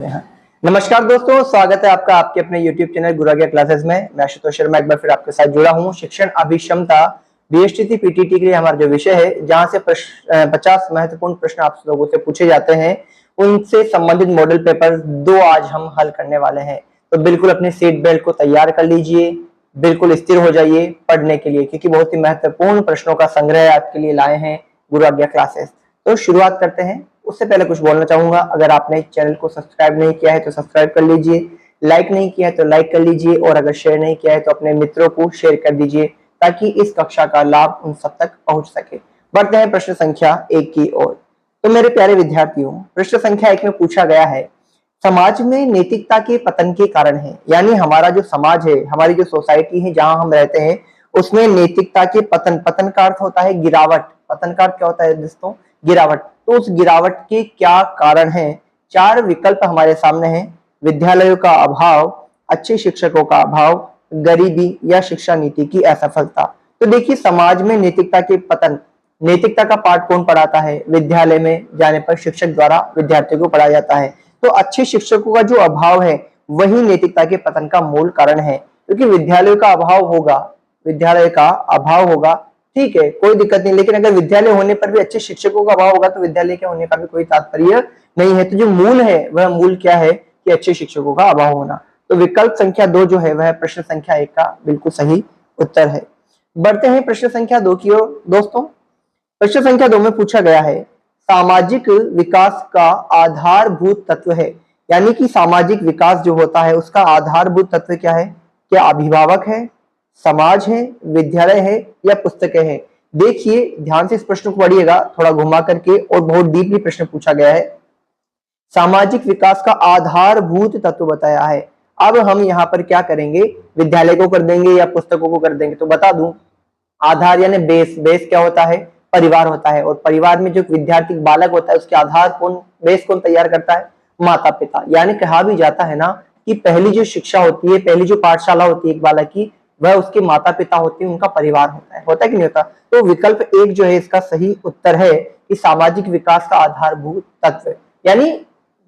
नमस्कार दोस्तों, स्वागत है आपका आपके अपने YouTube चैनल गुरु आज्ञा क्लासेस में। मैं आशुतोष शर्मा एक बार फिर आपके साथ जुड़ा हूं। शिक्षण अभिक्षमता बीएसटीटी पीटीटी के लिए हमारा जो विषय है, जहां से 50 महत्वपूर्ण प्रश्न आप लोगों से पूछे जाते हैं, उनसे संबंधित मॉडल पेपर 2 आज हम हल करने वाले हैं। तो बिल्कुल अपनी सीट बेल्ट को तैयार कर लीजिए, बिल्कुल स्थिर हो जाइए पढ़ने के लिए, क्योंकि बहुत ही महत्वपूर्ण प्रश्नों का संग्रह आपके लिए लाए हैं गुरु आज्ञा क्लासेस। तो शुरुआत करते हैं। उससे पहले कुछ बोलना चाहूंगा, अगर आपने चैनल को सब्सक्राइब नहीं किया है तो सब्सक्राइब कर लीजिए, लाइक नहीं किया है तो लाइक कर लीजिए, और अगर शेयर नहीं किया है तो अपने मित्रों को शेयर कर दीजिए, ताकि इस कक्षा का लाभ उन सब तक पहुंच सके। बढ़ते हैं प्रश्न संख्या 1 की ओर। तो मेरे प्यारे विद्यार्थियों, प्रश्न संख्या 1 में पूछा गया है, समाज में नैतिकता के पतन के कारण है, यानी हमारा जो समाज है, हमारी जो सोसाइटी है जहां हम रहते हैं, उसमें नैतिकता के पतन, पतन का अर्थ होता है गिरावट। पतन का अर्थ क्या होता है दोस्तों? गिरावट। तो उस गिरावट के क्या कारण हैं? 4 विकल्प हमारे सामने हैं। विद्यालयों का अभाव, अच्छे शिक्षकों का अभाव, गरीबी या शिक्षा नीति की असफलता। तो देखिए, समाज में नैतिकता के पतन, नैतिकता का पाठ कौन पढ़ाता है? विद्यालय में जाने पर शिक्षक द्वारा विद्यार्थियों को पढ़ाया जाता है। तो अच्छे शिक्षकों का जो अभाव है, वही नैतिकता के पतन का मूल कारण है। क्योंकि विद्यालयों का अभाव होगा, विद्यालय का अभाव होगा, ठीक है, कोई दिक्कत नहीं, लेकिन अगर विद्यालय होने पर भी अच्छे शिक्षकों का अभाव होगा तो विद्यालय के होने का भी कोई तात्पर्य नहीं है। तो जो मूल है, वह मूल क्या है? कि अच्छे शिक्षकों का अभाव होना। तो विकल्प संख्या 2 जो है, वह प्रश्न संख्या 1 का बिल्कुल सही उत्तर है। बढ़ते हैं प्रश्न संख्या 2 की ओर। दोस्तों, प्रश्न संख्या 2 में पूछा गया है, सामाजिक विकास का आधारभूत तत्व है, यानी कि सामाजिक विकास जो होता है उसका आधारभूत तत्व क्या है? क्या अभिभावक है, समाज है, विद्यालय है या पुस्तकें हैं? देखिए, ध्यान से इस प्रश्न को पढ़िएगा थोड़ा घुमा करके, और बहुत डीपली प्रश्न पूछा गया है। सामाजिक विकास का आधारभूत तत्व बताया है। अब हम यहाँ पर क्या करेंगे? विद्यालय को कर देंगे या पुस्तकों को कर देंगे? तो बता दूं, आधार यानी बेस। बेस क्या होता है? परिवार होता है। और परिवार में जो विद्यार्थी बालक होता है, उसके आधार कौन, बेस कौन तैयार करता है? माता पिता। यानी कहा भी जाता है ना कि पहली जो शिक्षा होती है, पहली जो पाठशाला होती है एक बालक की, वह उसके माता पिता होते हैं, उनका परिवार होता है कि नहीं होता? तो विकल्प 1 जो है इसका सही उत्तर है कि सामाजिक विकास का आधारभूत तत्व, यानी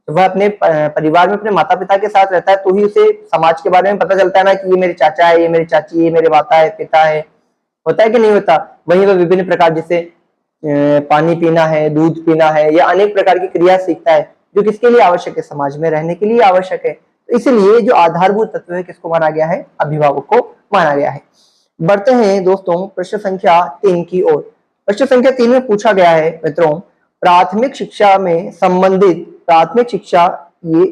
वह अपने परिवार में अपने माता पिता के साथ रहता है, तो ही उसे समाज के बारे में पता चलता है ना, कि ये मेरे चाचा है, ये मेरी चाची है, ये मेरे माता है, पिता है। होता है कि नहीं होता? वहीं वह विभिन्न प्रकार, जैसे पानी पीना है, दूध पीना है, या अनेक प्रकार की क्रिया सीखता है, जो किसके लिए आवश्यक है? समाज में रहने के लिए आवश्यक है। तो इसलिए जो आधारभूत तत्व है, किसको माना गया है? अभिभावक को माना गया है। बढ़ते हैं दोस्तों प्रश्न संख्या 3 की ओर। प्रश्न संख्या 3 में पूछा गया है मित्रों, प्राथमिक शिक्षा में संबंधित, प्राथमिक शिक्षा ये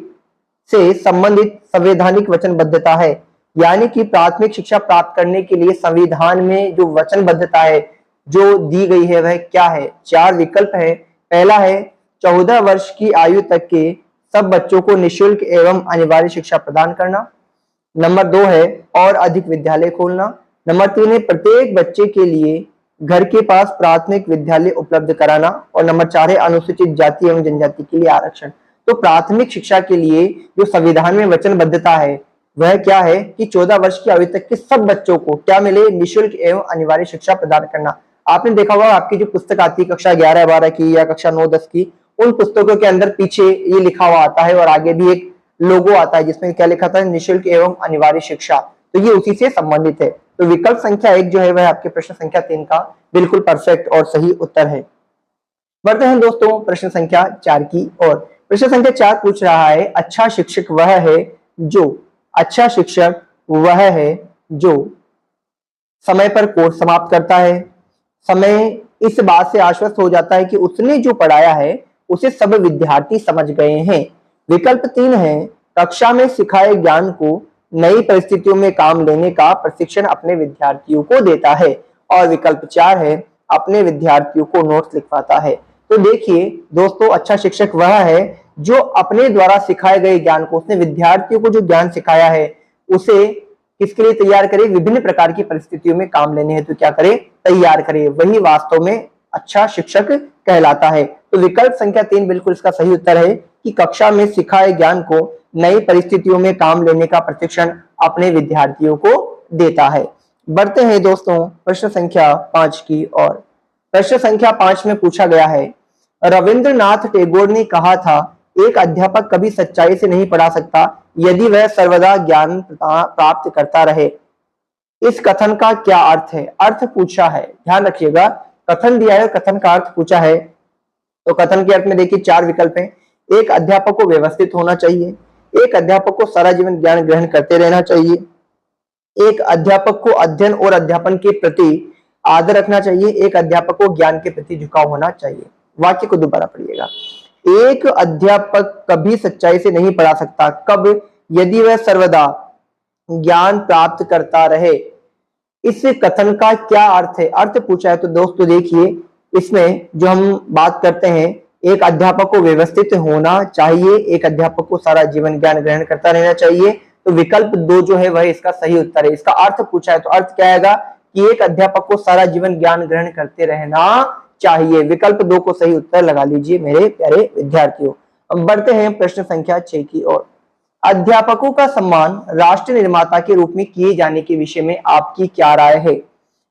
से संबंधित संवैधानिक वचनबद्धता है, यानी कि प्राथमिक शिक्षा प्राप्त करने के लिए संविधान में जो वचनबद्धता है जो दी गई है, वह क्या है? 4 विकल्प है। पहला है 14 वर्ष की आयु तक के सब बच्चों को निःशुल्क एवं अनिवार्य शिक्षा प्रदान करना। नंबर 2 है और अधिक विद्यालय खोलना। नंबर 3 है प्रत्येक बच्चे के लिए घर के पास प्राथमिक विद्यालय उपलब्ध कराना। और नंबर 4 है अनुसूचित जाति एवं जनजाति के लिए आरक्षण। तो प्राथमिक शिक्षा के लिए जो संविधान में वचनबद्धता है, वह क्या है? कि 14 वर्ष की आयु तक के सब बच्चों को क्या मिले? निःशुल्क एवं अनिवार्य शिक्षा प्रदान करना। आपने देखा होगा, आपकी जो पुस्तक आती है कक्षा 11-12 की या कक्षा 9-10 की, उन पुस्तकों के अंदर पीछे ये लिखा हुआ आता है, और आगे भी एक लोगो आता है जिसमें क्या लिखा था? निःशुल्क एवं अनिवार्य शिक्षा। तो ये उसी से संबंधित है। तो विकल्प संख्या 1 जो है, वह आपके प्रश्न संख्या 3 का बिल्कुल परफेक्ट और सही उत्तर है। बढ़ते हैं दोस्तों प्रश्न संख्या 4 की ओर। प्रश्न संख्या 4 पूछ रहा है, अच्छा शिक्षक वह है जो, अच्छा शिक्षक वह है जो समय पर कोर्स समाप्त करता है, समय इस बात से आश्वस्त हो जाता है कि उसने जो पढ़ाया है उसे सब विद्यार्थी समझ गए हैं। विकल्प 3 है, कक्षा में सिखाए ज्ञान को नई परिस्थितियों में काम लेने का प्रशिक्षण अपने विद्यार्थियों को देता है। और विकल्प 4 है, अपने विद्यार्थियों को नोट्स लिखवाता है। तो देखिए दोस्तों, अच्छा शिक्षक वह है जो अपने द्वारा सिखाए गए ज्ञान को, उसने विद्यार्थियों को जो ज्ञान सिखाया है उसे किसके लिए तैयार करे? विभिन्न प्रकार की परिस्थितियों में काम लेने हेतु क्या करे? तैयार करे। वही वास्तव में अच्छा शिक्षक कहलाता है। तो विकल्प संख्या 3 बिल्कुल इसका सही उत्तर है कि कक्षा में सिखाए ज्ञान को नई परिस्थितियों में काम लेने का प्रशिक्षण अपने विद्यार्थियों को देता है। बढ़ते हैं दोस्तों प्रश्न संख्या 5 की ओर। प्रश्न संख्या 5 में पूछा गया है, रविंद्रनाथ टैगोर ने कहा था, एक अध्यापक कभी सच्चाई से नहीं पढ़ा सकता यदि वह सर्वदा ज्ञान प्राप्त करता रहे। इस कथन का क्या अर्थ है? अर्थ पूछा है, ध्यान रखिएगा, कथन दिया है, कथन का अर्थ पूछा है। तो कथन के अर्थ में देखिए 4 विकल्प हैं। एक अध्यापक को व्यवस्थित होना चाहिए, एक अध्यापक को सारा जीवन ज्ञान ग्रहण करते रहना चाहिए, एक अध्यापक को अध्ययन और अध्यापन के प्रति आदर रखना चाहिए, एक अध्यापक को ज्ञान के प्रति झुकाव होना चाहिए। वाक्य को दोबारा पढ़िएगा। एक अध्यापक कभी सच्चाई से नहीं पढ़ा सकता, कब? यदि वह सर्वदा ज्ञान प्राप्त करता रहे। इस कथन का क्या अर्थ है? अर्थ पूछा है। तो दोस्तों देखिए, इसमें जो हम बात करते हैं, एक अध्यापक को व्यवस्थित होना चाहिए, एक अध्यापक को सारा जीवन ज्ञान ग्रहण करता रहना चाहिए। तो विकल्प 2 जो है वह इसका सही उत्तर है। इसका अर्थ पूछा है तो अर्थ क्या आएगा कि एक अध्यापक को सारा जीवन ज्ञान ग्रहण करते रहना चाहिए। विकल्प 2 को सही उत्तर लगा लीजिए मेरे प्यारे विद्यार्थियों। अब बढ़ते हैं प्रश्न संख्या 6 की ओर। अध्यापकों का सम्मान राष्ट्र निर्माता के रूप में किए जाने के विषय में आपकी क्या राय है?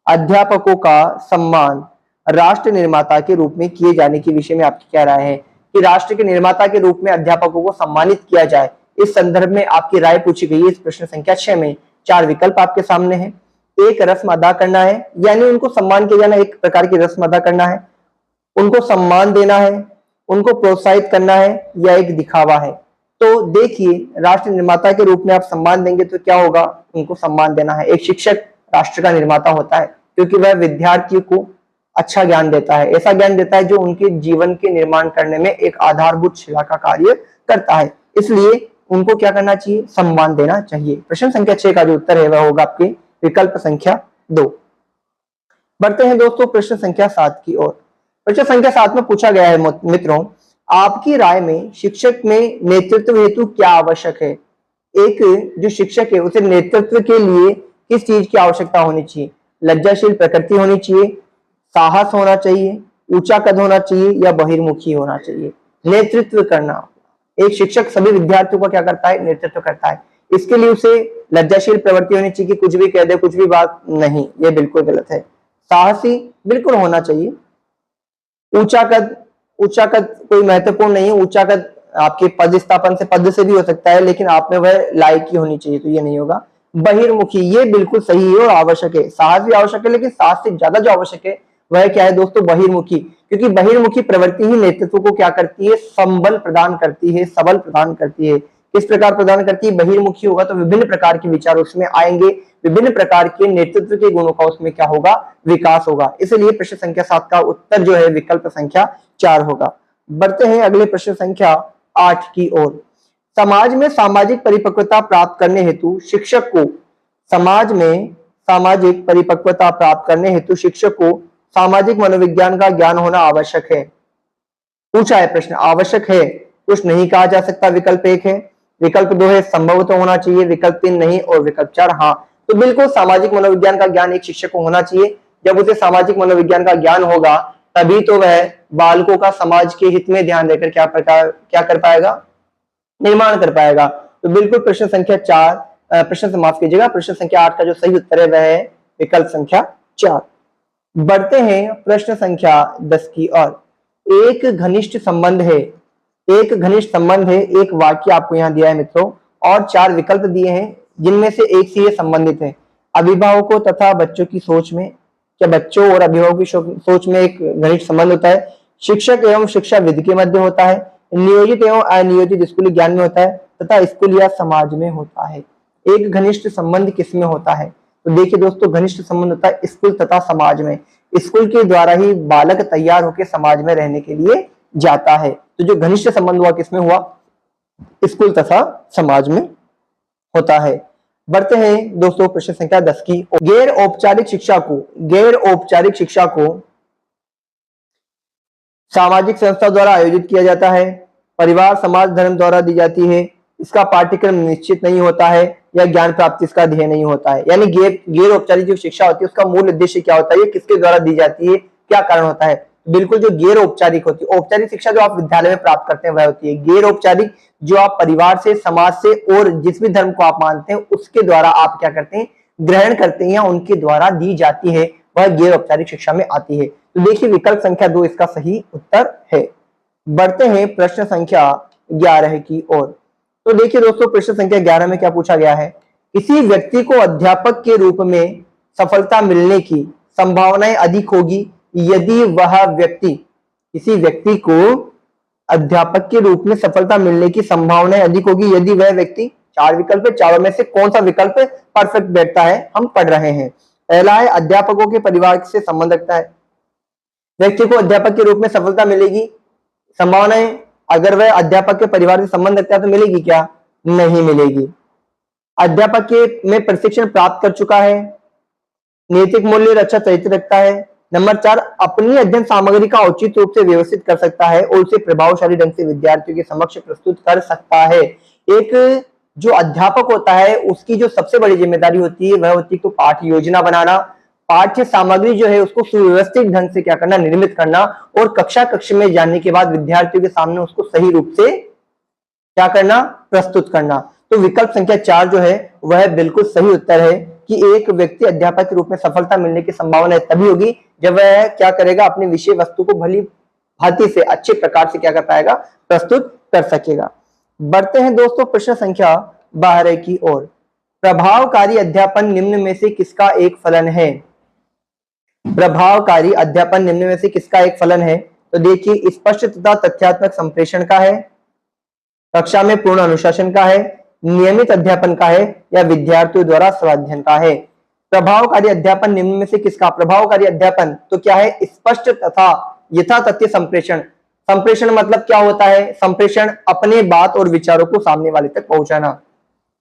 अध्यापकों का सम्मान राष्ट्र निर्माता के रूप में किए जाने के विषय में आपकी क्या राय है कि राष्ट्र के निर्माता के रूप में अध्यापकों को सम्मानित किया जाए? इस संदर्भ में आपकी राय पूछी गई है। इस प्रश्न संख्या 6 में 4 विकल्प आपके सामने हैं। एक, रस्म अदा करना है, यानी उनको सम्मान किया जाना, एक प्रकार की रस्म अदा करना है, उनको सम्मान देना है, उनको प्रोत्साहित करना है, या एक दिखावा है। तो देखिए, राष्ट्र निर्माता के रूप में आप सम्मान देंगे तो क्या होगा? उनको सम्मान देना है। एक शिक्षक राष्ट्र का निर्माता होता है क्योंकि वह विद्यार्थियों को अच्छा ज्ञान देता है, ऐसा ज्ञान देता है जो उनके जीवन के निर्माण करने में एक आधारभूत शिला का कार्य करता है। इसलिए उनको क्या करना चाहिए? सम्मान देना चाहिए। प्रश्न संख्या 6 का जो उत्तर है वह होगा आपके विकल्प संख्या 2। बढ़ते हैं दोस्तों प्रश्न संख्या 7 की ओर। प्रश्न संख्या 7 में पूछा गया है मित्रों, आपकी राय में शिक्षक में नेतृत्व हेतु क्या आवश्यक है? एक जो शिक्षक है उसे नेतृत्व के लिए किस चीज की आवश्यकता होनी चाहिए? लज्जाशील प्रकृति होनी चाहिए, साहस होना चाहिए, ऊंचा कद होना चाहिए, या बहिर्मुखी होना चाहिए? नेतृत्व करना, एक शिक्षक सभी विद्यार्थियों का क्या करता है? नेतृत्व करता है। इसके लिए उसे लज्जाशील प्रवृत्ति होनी चाहिए कि कुछ भी कह दे, कुछ भी बात नहीं, ये बिल्कुल गलत है। साहसी बिल्कुल होना चाहिए। ऊंचा कद कोई महत्वपूर्ण नहीं है। ऊंचा कद आपके पद स्थापन से, पद से भी हो सकता है, लेकिन आप में वह लायकी होनी चाहिए, तो ये नहीं होगा। बहिर्मुखी, ये बिल्कुल सही है और आवश्यक है। साहस भी आवश्यक है, लेकिन साहस से ज्यादा जो आवश्यक है वह क्या है दोस्तों? बहिर्मुखी। क्योंकि बहिर्मुखी प्रवृत्ति ही नेतृत्व को क्या करती है? संबल प्रदान करती है, सबल प्रदान करती है। किस प्रकार प्रदान करती है? बहिर्मुखी होगा तो विभिन्न प्रकार के विचार उसमें आएंगे, विभिन्न प्रकार के नेतृत्व के गुणों का उसमें क्या होगा? विकास होगा। इसलिए प्रश्न संख्या 7 का उत्तर जो है विकल्प संख्या 4 होगा। बढ़ते हैं अगले प्रश्न संख्या 8 की ओर। समाज में सामाजिक परिपक्वता प्राप्त करने हेतु शिक्षक को समाज में सामाजिक परिपक्वता प्राप्त करने हेतु शिक्षक को सामाजिक मनोविज्ञान का ज्ञान होना आवश्यक है। पूछा है प्रश्न, आवश्यक है कुछ नहीं कहा जा सकता। विकल्प 1 है, विकल्प 2 है संभवतः होना चाहिए, विकल्प 3 नहीं, और विकल्प 4 हाँ। तो बिल्कुल सामाजिक मनोविज्ञान का ज्ञान एक शिक्षक को होना चाहिए। जब उसे सामाजिक मनोविज्ञान का ज्ञान होगा तभी तो वह बालकों का समाज के हित में ध्यान देकर क्या कर पाएगा? निर्माण कर पाएगा। तो बिल्कुल प्रश्न संख्या 4, प्रश्न से माफ कीजिएगा, प्रश्न संख्या 8 का जो सही उत्तर है वह है विकल्प संख्या 4। बढ़ते हैं प्रश्न संख्या 10 की ओर। एक घनिष्ठ संबंध है, एक घनिष्ठ संबंध है, एक वाक्य आपको यहाँ दिया है मित्रों, और 4 विकल्प दिए हैं जिनमें से एक से ये संबंधित है। अभिभावकों तथा बच्चों की सोच में, क्या बच्चों और अभिभावकों की सोच में एक घनिष्ठ संबंध होता है? शिक्षक एवं शिक्षाविद के मध्य होता है, नियोजित एवं अनियोजित स्कूली ज्ञान में होता है, तथा स्कूल या समाज में होता है। एक घनिष्ठ संबंध किसमें होता है? तो देखिए दोस्तों, घनिष्ठ संबंध होता है स्कूल तथा समाज में। स्कूल के द्वारा ही बालक तैयार होकर समाज में रहने के लिए जाता है। तो जो घनिष्ठ संबंध हुआ किसमें हुआ? स्कूल तथा समाज में होता है। बढ़ते हैं दोस्तों प्रश्न संख्या 10 की। गैर औपचारिक शिक्षा को सामाजिक संस्था द्वारा आयोजित किया जाता है, परिवार समाज धर्म द्वारा दी जाती है, इसका पाठ्यक्रम निश्चित नहीं होता है, या ज्ञान प्राप्ति इसका ध्येय नहीं होता है। यानी गैर औपचारिक जो शिक्षा होती है उसका मूल उद्देश्य क्या होता है? ये किसके द्वारा दी जाती है, क्या कारण होता है? बिल्कुल जो गैर औपचारिक होती है। औपचारिक शिक्षा जो आप विद्यालय में प्राप्त करते हैं वह होती है। गैर औपचारिक जो आप परिवार से, समाज से और जिस भी धर्म को आप मानते हैं उसके द्वारा आप क्या करते हैं? ग्रहण करते हैं, या उनके द्वारा दी जाती है, वह गैर औपचारिक शिक्षा में आती है। तो देखिए विकल्प संख्या 2 इसका सही उत्तर है। बढ़ते हैं प्रश्न संख्या 11 की ओर। तो देखिए दोस्तों, प्रश्न संख्या 11 में क्या पूछा गया है, किसी व्यक्ति को अध्यापक के रूप में सफलता मिलने की संभावनाएं अधिक होगी यदि वह व्यक्ति, किसी व्यक्ति को अध्यापक के रूप में सफलता मिलने की संभावनाएं अधिक होगी यदि वह व्यक्ति, 4 विकल्प है, चारों में से कौन सा विकल्प परफेक्ट बैठता है हम पढ़ रहे हैं। पहला है अध्यापकों के परिवार से संबंध रखता है, व्यक्ति को अध्यापक के रूप में सफलता मिलेगी, संभावनाएं, अगर वह अध्यापक के परिवार से संबंध रखता है तो मिलेगी क्या, नहीं मिलेगी। अध्यापक के में प्रशिक्षण प्राप्त कर चुका है, नैतिक मूल्य और अच्छा चरित्र रखता है। नंबर 4, अपनी अध्ययन सामग्री का उचित रूप से व्यवस्थित कर सकता है और उसे प्रभावशाली ढंग से विद्यार्थियों के समक्ष प्रस्तुत कर सकता है। एक जो अध्यापक होता है उसकी जो सबसे बड़ी जिम्मेदारी होती है वह होती है तो पाठ्य योजना बनाना, पाठ्य सामग्री जो है उसको सुव्यवस्थित ढंग से क्या करना, निर्मित करना, और कक्षा कक्ष में जाने के बाद विद्यार्थियों के सामने उसको सही रूप से क्या करना, प्रस्तुत करना। तो विकल्प संख्या 4 जो है वह बिल्कुल सही उत्तर है कि एक व्यक्ति अध्यापक के रूप में सफलता मिलने की संभावना तभी होगी जब वह क्या करेगा, अपने विषय वस्तु को भली भांति से अच्छे प्रकार से क्या कर पाएगा, प्रस्तुत कर सकेगा। बढ़ते हैं दोस्तों प्रश्न संख्या 12 की ओर। प्रभावकारी अध्यापन निम्न में से किसका एक फलन है? प्रभावकारी अध्यापन निम्न में से किसका एक फलन है? तो देखिए, स्पष्ट तथा तथ्यात्मक संप्रेषण का है, कक्षा में पूर्ण अनुशासन का है, नियमित अध्यापन का है, या विद्यार्थियों द्वारा स्वाध्ययन का है। प्रभावकारी अध्यापन निम्न में से किसका? प्रभावकारी अध्यापन तो क्या है, स्पष्ट तथा यथातथ्य संप्रेषण। संप्रेषण मतलब क्या होता है? संप्रेषण अपने बात और विचारों को सामने वाले तक पहुंचाना,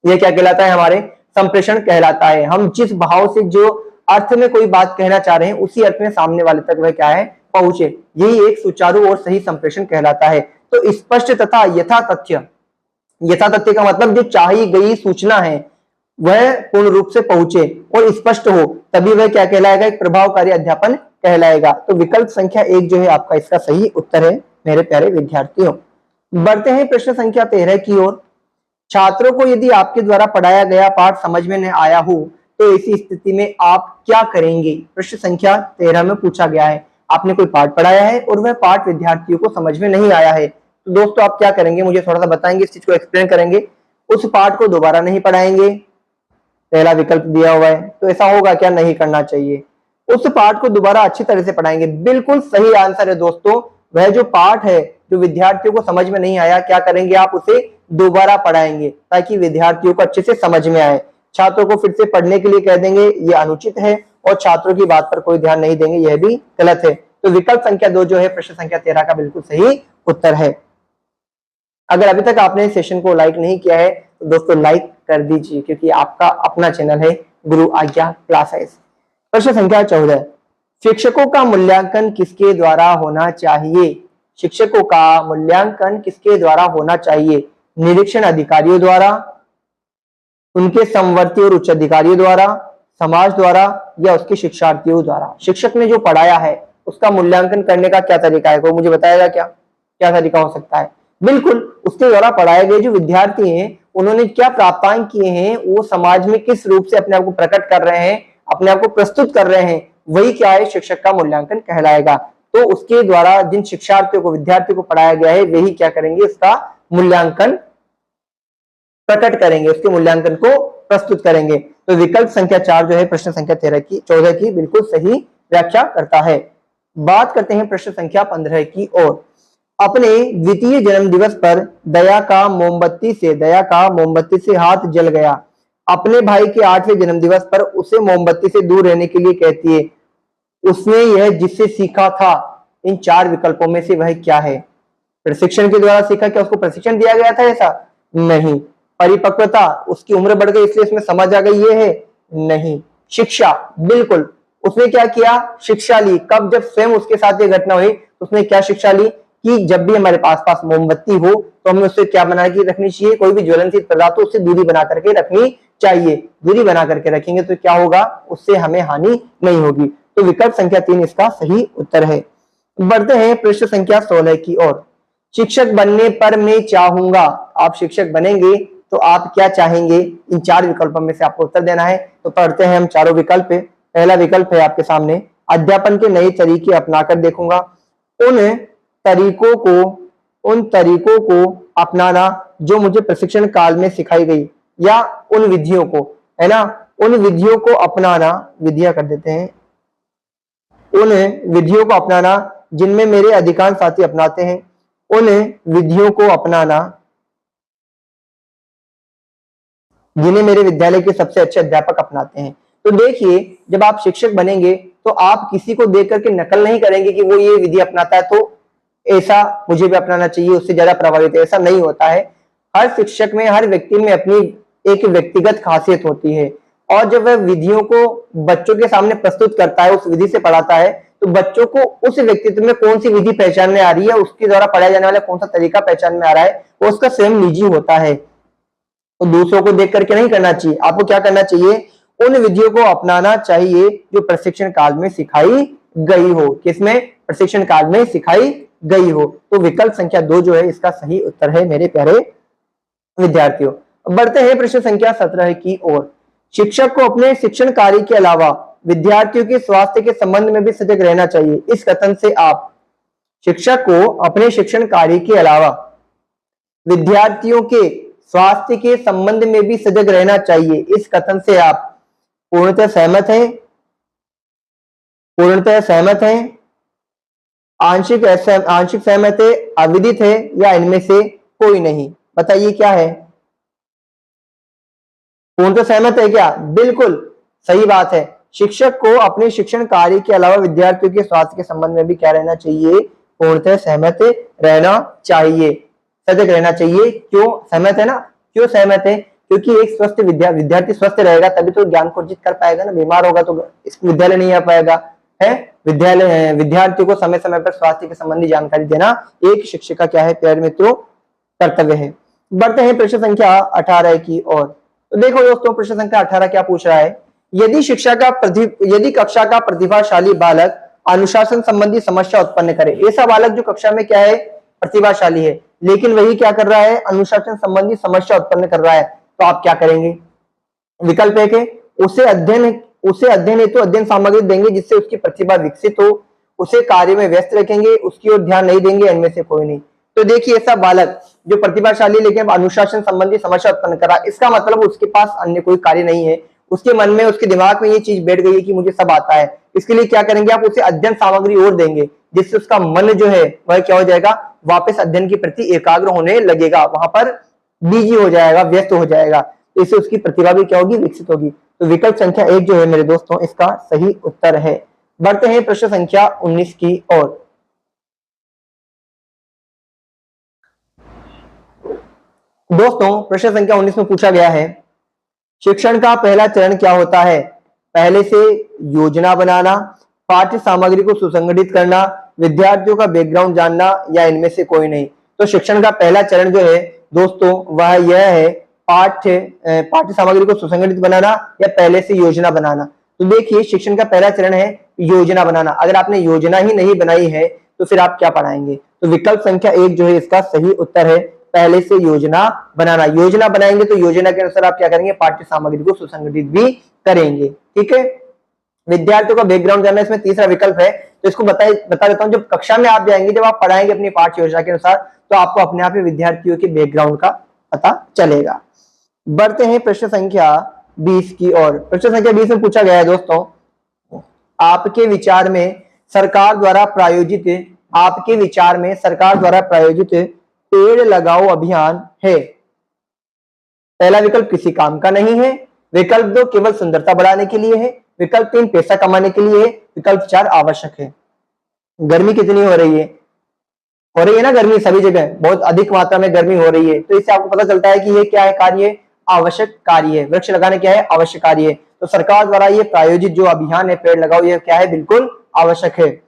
यह क्या कहलाता है, हमारे संप्रेषण कहलाता है। हम जिस भाव से जो अर्थ में कोई बात कहना चाह रहे हैं उसी अर्थ में सामने वाले तक वह क्या है, पहुंचे, यही एक सुचारू और सही संप्रेषण कहलाता है। तो स्पष्ट तथा यथातथ्य, यथातथ्य का मतलब जो चाही गई सूचना है वह पूर्ण रूप से पहुंचे और स्पष्ट हो, तभी वह क्या कहलाएगा, एक प्रभावकारी अध्यापन कहलाएगा। तो विकल्प संख्या 1 जो है आपका इसका सही उत्तर है मेरे प्यारे विद्यार्थियों। बढ़ते हैं प्रश्न संख्या 13 की ओर। छात्रों को यदि आपके द्वारा पढ़ाया गया पाठ समझ में न आया हो तो ऐसी स्थिति में आप क्या करेंगे? प्रश्न संख्या 13 में पूछा गया है, आपने कोई पाठ पढ़ाया है और वह पाठ विद्यार्थियों को समझ में नहीं आया है, तो दोस्तों आप क्या करेंगे, मुझे थोड़ा सा बताएंगे, इस चीज को एक्सप्लेन करेंगे। उस पाठ को दोबारा नहीं पढ़ाएंगे, पहला विकल्प दिया हुआ है, तो ऐसा होगा क्या, नहीं करना चाहिए। उस पाठ को दोबारा अच्छी तरह से पढ़ाएंगे, बिल्कुल सही आंसर है दोस्तों। वह जो पाठ है जो विद्यार्थियों को समझ में नहीं आया, क्या करेंगे आप, उसे दोबारा पढ़ाएंगे ताकि विद्यार्थियों को अच्छे से समझ में आए। छात्रों को फिर से पढ़ने के लिए कह देंगे, ये अनुचित है, और छात्रों की बात पर कोई ध्यान नहीं देंगे, यह भी गलत है। तो विकल्प संख्या 2 जो है प्रश्न संख्या 13 का बिल्कुल सही उत्तर है। अगर अभी तक आपने सेशन को लाइक नहीं किया है तो दोस्तों लाइक कर दीजिए, क्योंकि आपका अपना चैनल है गुरु आज्ञा क्लासेस। प्रश्न संख्या 14, शिक्षकों का मूल्यांकन किसके द्वारा होना चाहिए? शिक्षकों का मूल्यांकन किसके द्वारा होना चाहिए? निरीक्षण अधिकारियों द्वारा, उनके समवर्ती और उच्च अधिकारियों द्वारा, समाज द्वारा, या उसके शिक्षार्थियों द्वारा। शिक्षक ने जो पढ़ाया है उसका मूल्यांकन करने का क्या तरीका है, कोई मुझे बताएगा क्या, क्या तरीका हो सकता है? बिल्कुल, उसके द्वारा पढ़ाए गए जो विद्यार्थी हैं उन्होंने क्या प्राप्तांक किए हैं, वो समाज में किस रूप से अपने आप को प्रकट कर रहे हैं, अपने आप को प्रस्तुत कर रहे हैं, वही क्या है, शिक्षक का मूल्यांकन कहलाएगा। तो उसके द्वारा जिन शिक्षार्थियों को, विद्यार्थियों को पढ़ाया गया है, वही क्या करेंगे, उसका मूल्यांकन प्रकट करेंगे, उसके मूल्यांकन को प्रस्तुत करेंगे। तो विकल्प संख्या 4 जो है प्रश्न संख्या 14 की बिल्कुल सही व्याख्या करता है। बात करते हैं प्रश्न संख्या 15 की ओर। अपने द्वितीय जन्म दिवस पर दया का मोमबत्ती से हाथ जल गया। अपने भाई के 8वें जन्म दिवस पर उसे मोमबत्ती से दूर रहने के लिए कहती है। उसने यह जिससे सीखा था, इन 4 विकल्पों में से वह क्या है? प्रशिक्षण के द्वारा सीखा, क्या उसको प्रशिक्षण दिया गया था? ऐसा नहीं। परिपक्वता, उसकी उम्र बढ़ गई इसलिए उसमें समझ आ गई, ये है? नहीं। शिक्षा, बिल्कुल, उसने क्या किया, शिक्षा ली। कब? जब स्वयं उसके साथ ये घटना हुई, उसने क्या शिक्षा ली कि जब भी हमारे पास मोमबत्ती हो तो हमें उससे क्या बना के रखनी चाहिए, कोई भी ज्वलनशील पदार्थ हो उससे दूरी बना करके रखनी चाहिए। दूरी बना करके रखेंगे तो क्या होगा, उससे हमें हानि नहीं होगी। तो विकल्प संख्या 3 इसका सही उत्तर है। बढ़ते हैं प्रश्न संख्या 16 की ओर। शिक्षक बनने पर मैं चाहूंगा, आप शिक्षक बनेंगे तो आप क्या चाहेंगे? इन 4 विकल्पों में से आपको उत्तर देना है। तो पढ़ते हैं हम चारों विकल्प। पहला विकल्प है आपके सामने, अध्यापन के नए तरीके अपनाकर देखूंगा, उन तरीकों को उन तरीकों को अपनाना जो मुझे प्रशिक्षण काल में सिखाई गई, या उन विधियों को, है ना, उन विधियों को अपनाना, विधियां कर देते हैं, उन विधियों को अपनाना जिनमें मेरे अधिकांश साथी अपनाते हैं, उन विधियों को अपनाना जिन्हें मेरे विद्यालय के सबसे अच्छे अध्यापक अपनाते हैं। तो देखिए, जब आप शिक्षक बनेंगे तो आप किसी को देख करके नकल नहीं करेंगे कि वो ये विधि अपनाता है तो ऐसा मुझे भी अपनाना चाहिए, उससे ज्यादा प्रभावित है, ऐसा नहीं होता है। हर शिक्षक में, हर व्यक्ति में अपनी एक व्यक्तिगत खासियत होती है, और जब वह विधियों को बच्चों के सामने प्रस्तुत करता है, उस विधि से पढ़ाता है, तो बच्चों को उस व्यक्तित्व में कौन सी विधि पहचान में आ रही है, उसके द्वारा पढ़ाया जाने वाला कौन सा तरीका पहचान में आ रहा है, वो उसका स्वयं निजी होता है। तो दूसरों को देख करके नहीं करना चाहिए, आपको क्या करना चाहिए, उन विधियों को अपनाना चाहिए जो प्रशिक्षण काल में सिखाई गई हो। किसमें? प्रशिक्षण काल में सिखाई गई हो। तो विकल्प संख्या 2 जो है इसका सही उत्तर है मेरे प्यारे विद्यार्थियों। अब बढ़ते हैं प्रश्न संख्या 17 की ओर। शिक्षक को अपने शिक्षण कार्य के अलावा विद्यार्थियों के स्वास्थ्य के संबंध में भी सजग रहना चाहिए। इस कथन से आप, शिक्षक को अपने शिक्षण कार्य के अलावा विद्यार्थियों के स्वास्थ्य के संबंध में भी सजग रहना चाहिए, इस कथन से आप पूर्णतः सहमत हैं? पूर्णतः सहमत हैं? आंशिक सहमत है, अविदित है, या इनमें से कोई नहीं? बताइए क्या है? पूर्णतः सहमत है क्या? बिल्कुल सही बात है। शिक्षक को अपने शिक्षण कार्य के अलावा विद्यार्थियों के स्वास्थ्य के संबंध में भी क्या रहना चाहिए? पूर्णतः सहमत रहना चाहिए, सजग रहना चाहिए। क्यों सहमत है ना? क्यों सहमत है? क्योंकि एक स्वस्थ विद्यार्थी स्वस्थ रहेगा तभी तो ज्ञान को अर्जित कर पाएगा ना। बीमार होगा तो इस विद्यालय नहीं आ पाएगा है। विद्यार्थियों को समय समय पर स्वास्थ्य के संबंधी जानकारी देना एक शिक्षक का क्या है प्यारे मित्रों? कर्तव्य है। बढ़ते हैं प्रश्न संख्या 18 की ओर। तो देखो दोस्तों, प्रश्न संख्या 18 क्या पूछ रहा है? यदि कक्षा का प्रतिभाशाली बालक अनुशासन संबंधी समस्या उत्पन्न करे, ऐसा बालक जो कक्षा में क्या है? प्रतिभाशाली है, लेकिन वही क्या कर रहा है? अनुशासन संबंधी समस्या उत्पन्न कर रहा है, तो आप क्या करेंगे? विकल्प एक है, उसे अध्ययन हेतु अध्ययन सामग्री देंगे जिससे उसकी प्रतिभा विकसित हो, उसे कार्य में व्यस्त रखेंगे, उसकी ओर ध्यान नहीं देंगे, इनमें से कोई नहीं। तो देखिए, ऐसा बालक जो प्रतिभाशाली लेकिन अनुशासन संबंधी समस्या उत्पन्न कर रहा है, इसका मतलब उसके पास अन्य कोई कार्य नहीं है, उसके मन में, उसके दिमाग में ये चीज बैठ गई है कि मुझे सब आता है। इसके लिए क्या करेंगे आप? उसे अध्ययन सामग्री और देंगे जिससे उसका मन जो है वह क्या हो जाएगा? वापस अध्ययन के प्रति एकाग्र होने लगेगा, वहां पर बिजी हो जाएगा, व्यस्त हो जाएगा। इससे उसकी प्रतिभा भी क्या होगी? विकसित होगी। तो विकल्प संख्या 1 जो है मेरे दोस्तों इसका सही उत्तर है। बढ़ते हैं प्रश्न संख्या 19 की ओर। दोस्तों, प्रश्न संख्या 19 में पूछा गया है, शिक्षण का पहला चरण क्या होता है? पहले से योजना बनाना, पाठ्य सामग्री को सुसंगठित करना, विद्यार्थियों का बैकग्राउंड जानना, या इनमें से कोई नहीं? तो शिक्षण का पहला चरण जो है दोस्तों वह यह है, पाठ्य सामग्री को सुसंगठित बनाना या पहले से योजना बनाना। तो देखिए, शिक्षण का पहला चरण है योजना बनाना। अगर आपने योजना ही नहीं बनाई है तो फिर आप क्या पढ़ाएंगे? तो विकल्प संख्या 1 जो है इसका सही उत्तर है, पहले से योजना बनाना। योजना बनाएंगे तो योजना के अनुसार आप क्या करेंगे? पाठ्य सामग्री को सुसंगठित भी करेंगे। ठीक है। विद्यार्थियों का बैकग्राउंड जानना इसमें तीसरा विकल्प है, तो इसको बता देता हूं। जब कक्षा में आप जाएंगे, जब आप पढ़ाएंगे अपनी पाठ्य योजना के अनुसार, तो आपको अपने आप ही विद्यार्थियों के बैकग्राउंड का पता चलेगा। बढ़ते हैं प्रश्न संख्या 20 की ओर। प्रश्न संख्या 20 में पूछा गया है दोस्तों, आपके विचार में सरकार द्वारा प्रायोजित पेड़ लगाओ अभियान है। पहला विकल्प किसी काम का नहीं है, विकल्प 2 केवल सुंदरता बढ़ाने के लिए है, विकल्प 3 पैसा कमाने के लिए है, विकल्प 4 आवश्यक है। गर्मी कितनी हो रही है? हो रही है ना गर्मी, सभी जगह बहुत अधिक मात्रा में गर्मी हो रही है। तो इससे आपको पता चलता है कि ये क्या है? कार्य आवश्यक कार्य है। वृक्ष लगाने क्या है? आवश्यक कार्य है। तो सरकार द्वारा ये प्रायोजित जो अभियान है पेड़ लगाओ, ये क्या है? बिल्कुल आवश्यक है।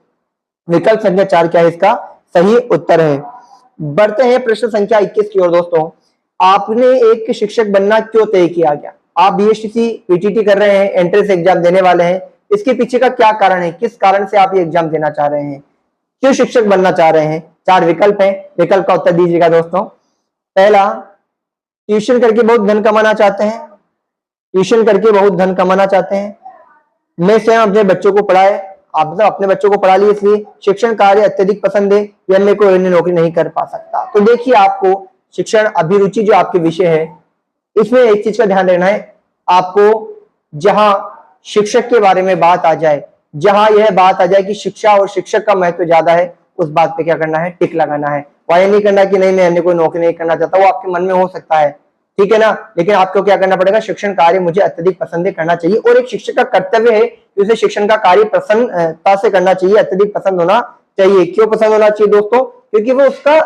विकल्प संख्या 4 क्या है? इसका सही उत्तर है। बढ़ते हैं प्रश्न संख्या 21 की ओर। दोस्तों, आपने एक शिक्षक बनना क्यों तय किया? गया आप बीएसटीसी पीटीटी कर रहे हैं, एंट्रेंस एग्जाम देने वाले हैं, इसके पीछे का क्या कारण है? किस कारण से आप ये एग्जाम देना चाह रहे हैं? क्यों शिक्षक बनना चाह रहे हैं? 4 विकल्प हैं, विकल्प का उत्तर दीजिएगा दोस्तों। पहला, ट्यूशन करके बहुत धन कमाना चाहते हैं। ट्यूशन करके बहुत धन कमाना चाहते हैं। मैं स्वयं अपने बच्चों को पढ़ाए, आप मतलब अपने बच्चों को पढ़ा लिए इसलिए शिक्षण कार्य अत्यधिक पसंद है या मेरे को अन्य नौकरी नहीं कर पा सकता। तो देखिए आपको शिक्षण अभिरुचि जो आपके विषय है इसमें एक चीज का ध्यान रखना है आपको, जहां शिक्षक के बारे में बात आ जाए, जहां यह बात आ जाए कि शिक्षा और शिक्षक का महत्व ज्यादा है, उस बात पे क्या करना है, टिक लगाना है। वाया नहीं करना कि नहीं मैं अन्य कोई नौकरी नहीं करना चाहता, वो आपके मन में हो सकता है, ठीक है ना, लेकिन आपको क्या करना पड़ेगा, शिक्षण कार्य मुझे अत्यधिक पसंद है करना चाहिए। और एक शिक्षक का कर्तव्य है कि उसे शिक्षण का कार्य प्रसन्नता से करना चाहिए, अत्यधिक पसंद होना चाहिए। क्यों पसंद होना चाहिए दोस्तों? क्योंकि वो उसका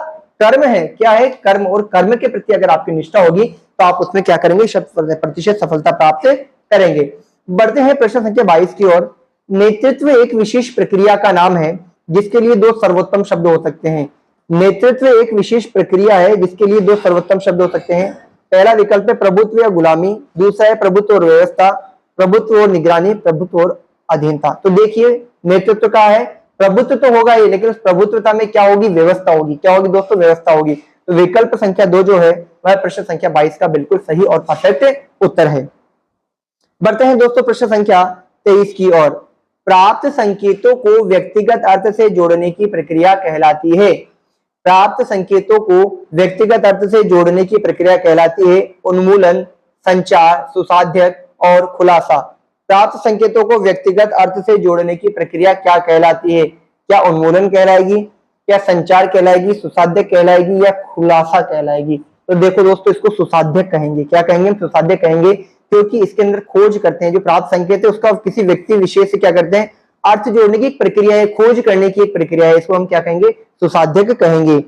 कर्म है। क्या है? कर्म। और कर्म के प्रति अगर आपकी निष्ठा होगी तो आप उसमें क्या करेंगे, 100% सफलता प्राप्त करेंगे। बढ़ते हैं प्रश्न संख्या 22 की ओर। नेतृत्व एक विशेष प्रक्रिया का नाम है जिसके लिए दो सर्वोत्तम शब्द हो सकते हैं। नेतृत्व एक विशेष प्रक्रिया है जिसके लिए दो सर्वोत्तम शब्द हो सकते हैं। पहला विकल्प है प्रभुत्व या गुलामी, दूसरा है प्रभुत्व और व्यवस्था, प्रभुत्व और निगरानी, प्रभुत्व और अधीनता। तो देखिए नेतृत्व का है, प्रभुत्व तो होगा ही, लेकिन उस प्रभुत्वता में क्या होगी, व्यवस्था होगी। क्या होगी दोस्तों? व्यवस्था होगी। तो विकल्प संख्या 2 जो है वह प्रश्न संख्या 22 का बिल्कुल सही और परफेक्ट उत्तर है। बढ़ते हैं दोस्तों प्रश्न संख्या 23 की ओर। प्राप्त संकेतों को व्यक्तिगत अर्थ से जोड़ने की प्रक्रिया कहलाती है। प्राप्त संकेतों को व्यक्तिगत अर्थ से जोड़ने की प्रक्रिया कहलाती है उन्मूलन, संचार, सुसाध्यक और खुलासा। प्राप्त संकेतों को व्यक्तिगत अर्थ से जोड़ने की प्रक्रिया क्या कहलाती है? क्या उन्मूलन कहलाएगी, क्या संचार कहलाएगी, सुसाध्यक कहलाएगी या खुलासा कहलाएगी? तो देखो दोस्तों इसको सुसाध्यक कहेंगे। क्या कहेंगे? हम सुसाध्यक कहेंगे, क्योंकि इसके अंदर खोज करते हैं, जो प्राप्त संकेत है उसका किसी व्यक्ति विशेष से क्या करते हैं, अर्थ जोड़ने की एक प्रक्रिया है, खोज करने की एक प्रक्रिया है, इसको हम क्या कहेंगे, सुसाध्यक कहेंगे।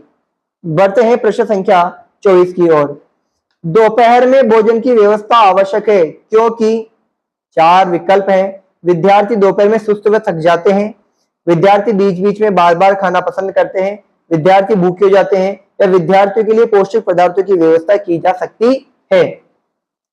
बढ़ते हैं प्रश्न संख्या 24 की ओर। दोपहर में भोजन की व्यवस्था आवश्यक है क्योंकि 4 विकल्प हैं। विद्यार्थी दोपहर में सुस्त व थक जाते हैं, विद्यार्थी बीच बीच में बार बार खाना पसंद करते हैं, विद्यार्थी भूखे हो जाते हैं, या विद्यार्थियों के लिए पौष्टिक पदार्थों की व्यवस्था की जा सकती है।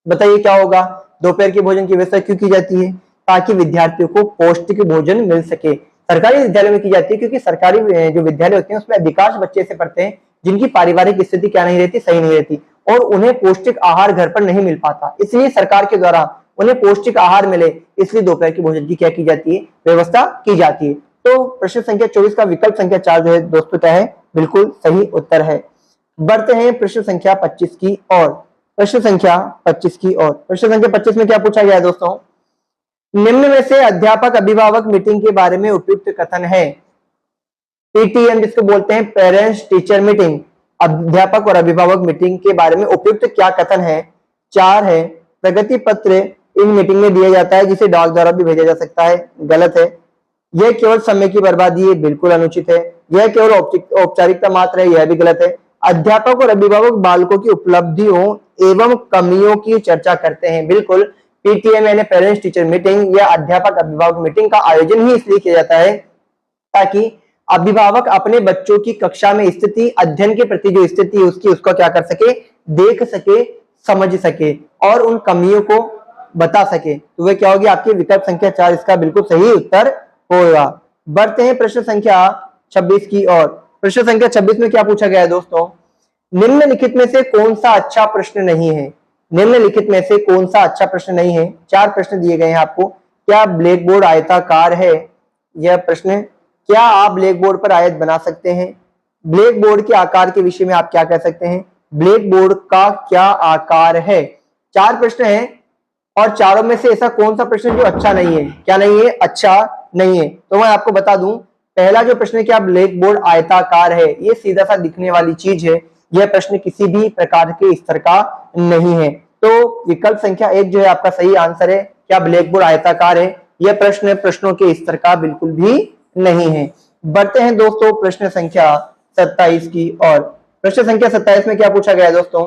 बताइए क्या होगा? दोपहर के भोजन की व्यवस्था क्यों की जाती है? ताकि विद्यार्थियों को पौष्टिक भोजन मिल सके। सरकारी विद्यालय में की जाती है क्योंकि सरकारी जो विद्यालय होते हैं उसमें अधिकांश बच्चे ऐसे पढ़ते हैं जिनकी पारिवारिक स्थिति क्या नहीं रहती, सही नहीं रहती, और उन्हें पौष्टिक आहार घर पर नहीं मिल पाता, इसलिए सरकार के द्वारा उन्हें पौष्टिक आहार मिले, इसलिए दोपहर के भोजन की क्या की जाती है, व्यवस्था की जाती है। तो प्रश्न संख्या 24 का विकल्प संख्या 4 जो है दोस्तों क्या है, बिल्कुल सही उत्तर है। बढ़ते हैं प्रश्न संख्या 25 की ओर। प्रश्न संख्या 25 की ओर। प्रश्न संख्या 25 में क्या पूछा गया है दोस्तों? निम्न में से अध्यापक अभिभावक मीटिंग के बारे में उपयुक्त कथन है। पीटीएम जिसको बोलते हैं, पेरेंट्स टीचर मीटिंग, अध्यापक और अभिभावक मीटिंग के बारे में उपयुक्त क्या कथन है? 4 है प्रगति पत्र इन मीटिंग में दिया जाता है जिसे डाक द्वारा भी भेजा जा सकता है, गलत है। यह केवल समय की बर्बादी है, बिल्कुल अनुचित है। यह केवल औपचारिकता मात्र है, यह भी गलत है। अध्यापक और अभिभावक बालकों की उपलब्धियों एवं कमियों की चर्चा करते हैं, बिल्कुल। पीटीएम यानी पेरेंट्स टीचर मीटिंग या अध्यापक अभिभावक मीटिंग का आयोजन ही इसलिए किया जाता है ताकि अभिभावक अपने बच्चों की कक्षा में स्थिति, अध्ययन के प्रति जो स्थिति है उसकी, उसको क्या कर सके, देख सके, समझ सके और उन कमियों को बता सके। तो वह क्या होगी, आपकी विकल्प संख्या 4 इसका बिल्कुल सही उत्तर होगा। बढ़ते हैं प्रश्न संख्या 26 की ओर। प्रश्न संख्या 26 में क्या पूछा गया है दोस्तों? निम्नलिखित में से कौन सा अच्छा प्रश्न नहीं है? निम्नलिखित में से कौन सा अच्छा प्रश्न नहीं है? 4 प्रश्न दिए गए हैं आपको। क्या ब्लैक बोर्ड आयताकार है? यह प्रश्न। क्या आप ब्लैक बोर्ड पर आयत बना सकते हैं? ब्लैक बोर्ड के आकार के विषय में आप क्या कह सकते हैं? ब्लैक बोर्ड का क्या आकार है? 4 प्रश्न हैं और चारों में से ऐसा कौन सा प्रश्न जो अच्छा नहीं है? क्या नहीं है? अच्छा नहीं है। तो मैं आपको बता दूं, पहला जो प्रश्न है क्या ब्लैक बोर्ड आयताकार है, ये सीधा सा दिखने वाली चीज है। यह प्रश्न किसी भी प्रकार के स्तर का नहीं है। तो विकल्प संख्या 1 जो है आपका सही आंसर है। क्या ब्लैक बोर्ड आयताकार है? यह प्रश्न प्रश्नों के स्तर का बिल्कुल भी नहीं है। बढ़ते हैं दोस्तों प्रश्न संख्या 27 की ओर। प्रश्न संख्या 27 में क्या पूछा गया है दोस्तों?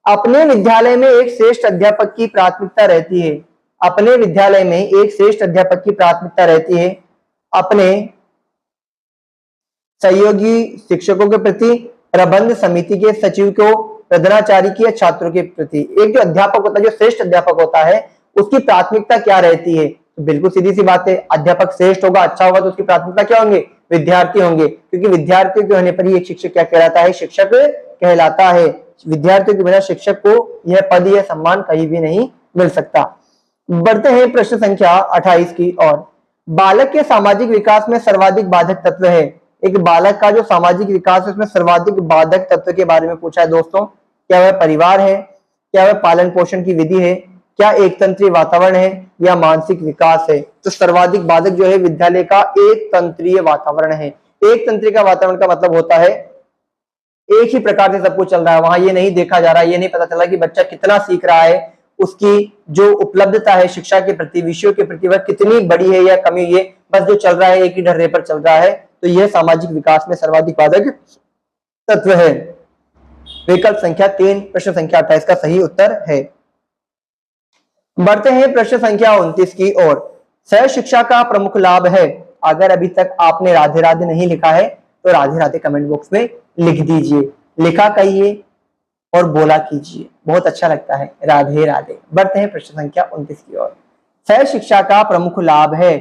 अपने विद्यालय में एक श्रेष्ठ अध्यापक की प्राथमिकता रहती है। अपने विद्यालय में एक श्रेष्ठ अध्यापक की प्राथमिकता रहती है अपने सहयोगी शिक्षकों के प्रति, प्रबंध समिति के सचिव को, प्रधानाचार्य की या छात्रों के प्रति। एक जो अध्यापक होता है, जो श्रेष्ठ अध्यापक होता है, उसकी प्राथमिकता क्या रहती है? तो बिल्कुल सीधी सी बात है, अध्यापक श्रेष्ठ होगा, अच्छा होगा, तो उसकी प्राथमिकता क्या होंगे? विद्यार्थी होंगे, क्योंकि विद्यार्थियों के होने पर ही एक शिक्षक क्या कहलाता है? शिक्षक कहलाता है। विद्यार्थियों के बिना शिक्षक को यह पद, यह सम्मान कहीं भी नहीं मिल सकता। बढ़ते हैं प्रश्न संख्या 28 की ओर। बालक के सामाजिक विकास में सर्वाधिक बाधक तत्व है। एक बालक का जो सामाजिक विकास है उसमें सर्वाधिक बाधक तत्व के बारे में पूछा है दोस्तों। क्या वह परिवार है, क्या वह पालन पोषण की विधि है, क्या एक तंत्रीय वातावरण है, या मानसिक विकास है। तो सर्वाधिक बाधक जो है विद्यालय का एक तंत्रीय वातावरण है। एक तंत्रीय का वातावरण का मतलब होता है एक ही प्रकार से सब कुछ चल रहा है, वहां ये नहीं देखा जा रहा है, ये नहीं पता चला कि बच्चा कितना सीख रहा है, उसकी जो उपलब्धता है शिक्षा के प्रति, विषयों के प्रति, वह कितनी बड़ी है या कमी है, बस जो चल रहा है एक ही ढर्रे पर चल रहा है। तो यह सामाजिक विकास में सर्वाधिक बाधक तत्व है। विकल्प संख्या 3 प्रश्न संख्या 28 का सही उत्तर है। बढ़ते हैं प्रश्न संख्या 29 की ओर। सह शिक्षा का प्रमुख लाभ है। अगर अभी तक आपने राधे राधे नहीं लिखा है तो राधे राधे कमेंट बॉक्स में लिख दीजिए, लिखा कहिए और बोला कीजिए, बहुत अच्छा लगता है राधे राधे। बढ़ते हैं प्रश्न संख्या 29 की ओर। सह शिक्षा का प्रमुख लाभ है,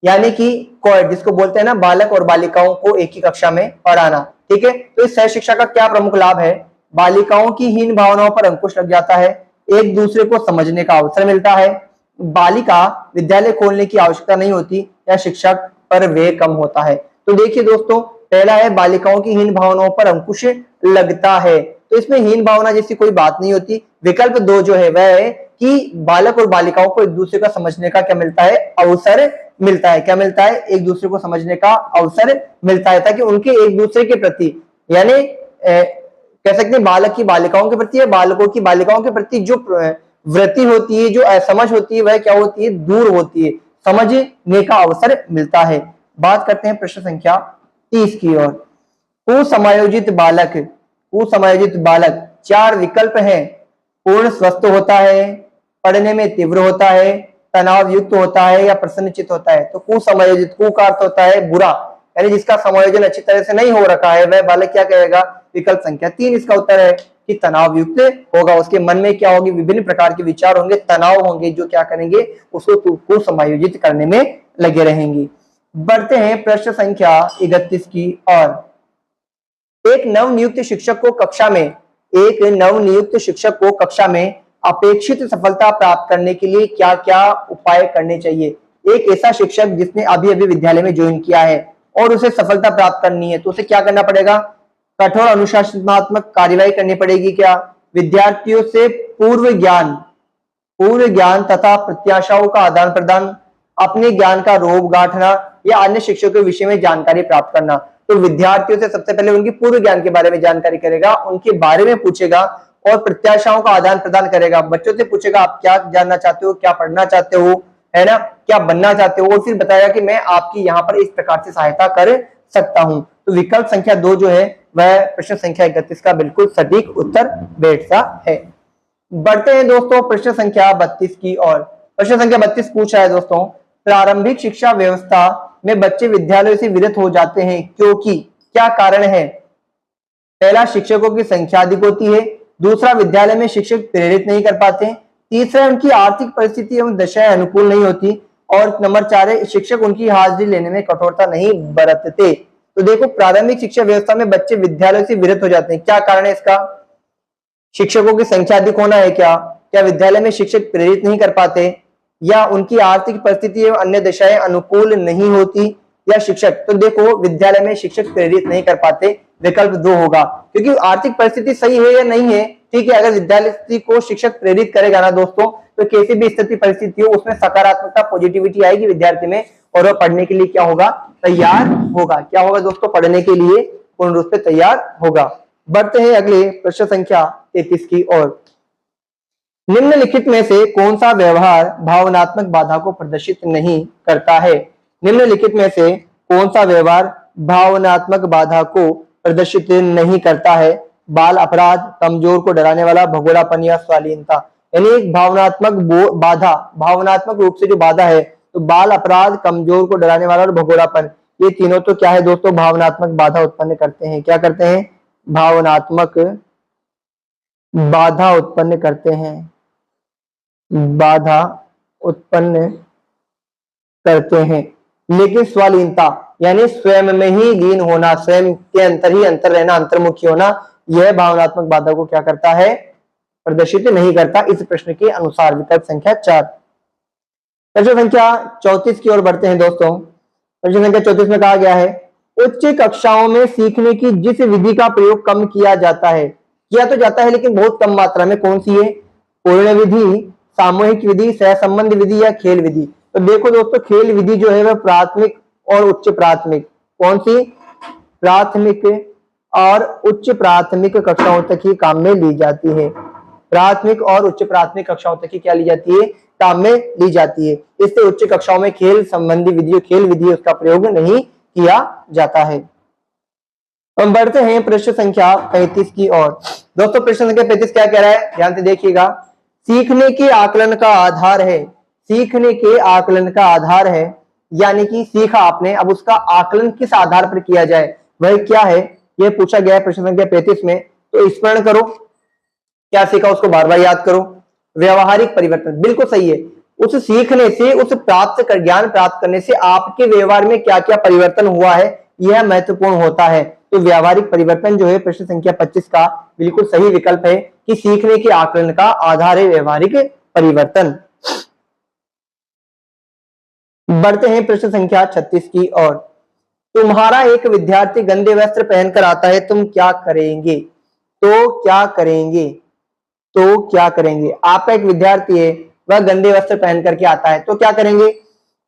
यानी कि कोएड जिसको बोलते हैं ना, बालक और बालिकाओं को एक ही कक्षा में पढ़ाना। ठीक है, तो इस सह शिक्षा का क्या प्रमुख लाभ है? बालिकाओं की हीन भावनाओं पर अंकुश लग जाता है, एक दूसरे को समझने का अवसर मिलता है, बालिका विद्यालय खोलने की आवश्यकता नहीं होती, या शिक्षक पर व्यय कम होता है। तो देखिए दोस्तों, पहला है बालिकाओं की हीन भावनाओं पर अंकुश लगता है, तो इसमें हीन भावना जैसी कोई बात नहीं होती। विकल्प 2 जो है वह है कि बालक और बालिकाओं को एक दूसरे का समझने का क्या मिलता है? अवसर मिलता है। क्या मिलता है? एक दूसरे को समझने का अवसर मिलता है, ताकि उनके एक दूसरे के प्रति, यानी कह सकते हैं बालक की बालिकाओं के प्रति या बालकों की बालिकाओं के प्रति जो वृत्ति होती है, जो असमझ होती है, वह क्या होती है? दूर होती है, समझने का अवसर मिलता है। बात करते हैं प्रश्न संख्या 30 की ओर। कुसमायोजित बालक, कुसमायोजित बालक 4 विकल्प हैं। पूर्ण स्वस्थ होता है, पढ़ने में तीव्र होता है, तनाव युक्त होता है, या प्रसन्नचित्त होता है। तो कुसमायोजित, कु का अर्थ होता है बुरा, यानी जिसका समायोजन अच्छी तरह से नहीं हो रखा है, वह बालक क्या कहेगा? विकल्प संख्या 3 इसका उत्तर है कि तनाव युक्त होगा। उसके मन में क्या होगी? विभिन्न प्रकार के विचार होंगे, तनाव होंगे, जो क्या करेंगे? उसको कुसमायोजित करने में लगे रहेंगे। बढ़ते हैं प्रश्न संख्या 31 की ओर। एक नवनियुक्त शिक्षक को कक्षा में, एक नवनियुक्त शिक्षक को कक्षा में अपेक्षित सफलता प्राप्त करने के लिए क्या क्या उपाय करने चाहिए? एक ऐसा शिक्षक जिसने अभी अभी विद्यालय में ज्वाइन किया है और उसे सफलता प्राप्त करनी है, तो उसे क्या करना पड़ेगा? कठोर अनुशासनात्मक कार्यवाही करनी पड़ेगी। क्या? विद्यार्थियों से पूर्व ज्ञान तथा प्रत्याशाओं का आदान प्रदान, अपने ज्ञान का रोब गांठना, या अन्य शिक्षकों के विषय में जानकारी प्राप्त करना। तो विद्यार्थियों से सबसे पहले उनकी पूर्व ज्ञान के बारे में जानकारी करेगा, उनके बारे में पूछेगा और प्रत्याशाओं का आदान प्रदान करेगा। बच्चों से पूछेगा आप क्या जानना चाहते हो, क्या पढ़ना चाहते हो, है ना, क्या बनना चाहते हो, और फिर बताएगा कि मैं आपकी यहाँ पर इस प्रकार से सहायता कर सकता हूं। तो विकल्प संख्या 2 जो है वह प्रश्न संख्या 31 का बिल्कुल सटीक उत्तर बैठता है। बढ़ते हैं दोस्तों प्रश्न संख्या 32 की ओर। प्रश्न संख्या 32 पूछ रहा है दोस्तों, प्रारंभिक शिक्षा व्यवस्था में बच्चे विद्यालयों से विरत हो जाते हैं क्योंकि, क्या कारण है? पहला, शिक्षकों की संख्या अधिक होती है, दूसरा, विद्यालय में शिक्षक प्रेरित नहीं कर पाते, तीसरा, उनकी आर्थिक परिस्थिति एवं दशाएं अनुकूल नहीं होती, और नंबर 4 है शिक्षक उनकी हाजिरी लेने में कठोरता नहीं बरतते। तो देखो, प्रारंभिक शिक्षा व्यवस्था में बच्चे विद्यालय से विरत हो जाते हैं, क्या कारण है इसका? शिक्षकों की संख्या अधिक होना है क्या? क्या विद्यालय में शिक्षक प्रेरित नहीं कर पाते, या उनकी आर्थिक परिस्थिति एवं अन्य दशाएं अनुकूल नहीं होती, या शिक्षक? तो देखो, विद्यालय में शिक्षक प्रेरित नहीं कर पाते, विकल्प 2 होगा, क्योंकि आर्थिक परिस्थिति सही है या नहीं है। ठीक है, अगर विद्यालय को शिक्षक प्रेरित करेगा ना दोस्तों, तो किसी भी स्थिति परिस्थिति हो उसमें सकारात्मकता, पॉजिटिविटी आएगी विद्यार्थी में, और वह पढ़ने के लिए क्या होगा? तैयार होगा। क्या होगा दोस्तों? पढ़ने के लिए पूर्ण रूप से तैयार होगा। बढ़ते हैं अगले प्रश्न संख्या 33 की ओर। निम्नलिखित में से कौन सा व्यवहार भावनात्मक बाधा को प्रदर्शित नहीं करता है? निम्नलिखित में से कौन सा व्यवहार भावनात्मक बाधा को प्रदर्शित नहीं करता है? बाल अपराध, कमजोर को डराने वाला, भगोड़ापन, या स्वालीनता। यानी एक भावनात्मक बाधा, भावनात्मक रूप से जो बाधा है, तो बाल अपराध, कमजोर को डराने वाला और भगोड़ापन, ये तीनों तो क्या है दोस्तों? भावनात्मक बाधा उत्पन्न करते हैं। क्या करते हैं? भावनात्मक बाधा उत्पन्न करते हैं, बाधा उत्पन्न करते हैं। लेकिन स्वालीनता यानी स्वयं में ही लीन होना, स्वयं के अंतर ही अंतर रहना, अंतर्मुखी होना, यह भावनात्मक बाधा को क्या करता है? प्रदर्शित नहीं करता, इस प्रश्न के अनुसार। विकल्प संख्या 4। प्रश्न संख्या 34 की ओर बढ़ते हैं दोस्तों। प्रश्न संख्या 34 में कहा गया है, उच्च कक्षाओं में सीखने की जिस विधि का प्रयोग कम किया जाता है, किया तो जाता है लेकिन बहुत कम मात्रा में, कौन सी है? पूर्ण विधि, सामूहिक विधि, सहसंबंध विधि या खेल विधि? तो देखो दोस्तों, खेल विधि जो है वह प्राथमिक और उच्च प्राथमिक, कौन सी? प्राथमिक और उच्च प्राथमिक कक्षाओं तक ही काम में ली जाती है। प्राथमिक और उच्च प्राथमिक कक्षाओं तक ही क्या ली जाती है? काम में ली जाती है। इससे उच्च कक्षाओं में खेल संबंधी विधि, खेल विधि उसका प्रयोग नहीं किया जाता है। हम बढ़ते हैं प्रश्न संख्या 35 की ओर। दोस्तों प्रश्न संख्या 35 क्या कह रहा है, ध्यान से देखिएगा। सीखने के आकलन का आधार है, सीखने के आकलन का आधार है, यानी कि सीखा आपने, अब उसका आकलन किस आधार पर किया जाए वह क्या है, यह पूछा गया है प्रश्न संख्या 35 में। तो स्मरण करो, क्या सीखा उसको बार बार याद करो। व्यवहारिक परिवर्तन, बिल्कुल सही है। उस सीखने से, उस प्राप्त कर ज्ञान प्राप्त करने से आपके व्यवहार में क्या क्या परिवर्तन हुआ है, यह महत्वपूर्ण होता है। तो व्यवहारिक परिवर्तन जो है प्रश्न संख्या 25 का बिल्कुल सही विकल्प है कि सीखने के आकलन का आधार है व्यवहारिक परिवर्तन। बढ़ते हैं प्रश्न संख्या 36 की ओर। तुम्हारा एक विद्यार्थी गंदे वस्त्र पहनकर आता है, तुम क्या करेंगे? तो क्या करेंगे? तो क्या करेंगे? आपका एक विद्यार्थी है, वह गंदे वस्त्र पहन करके आता है, तो क्या करेंगे?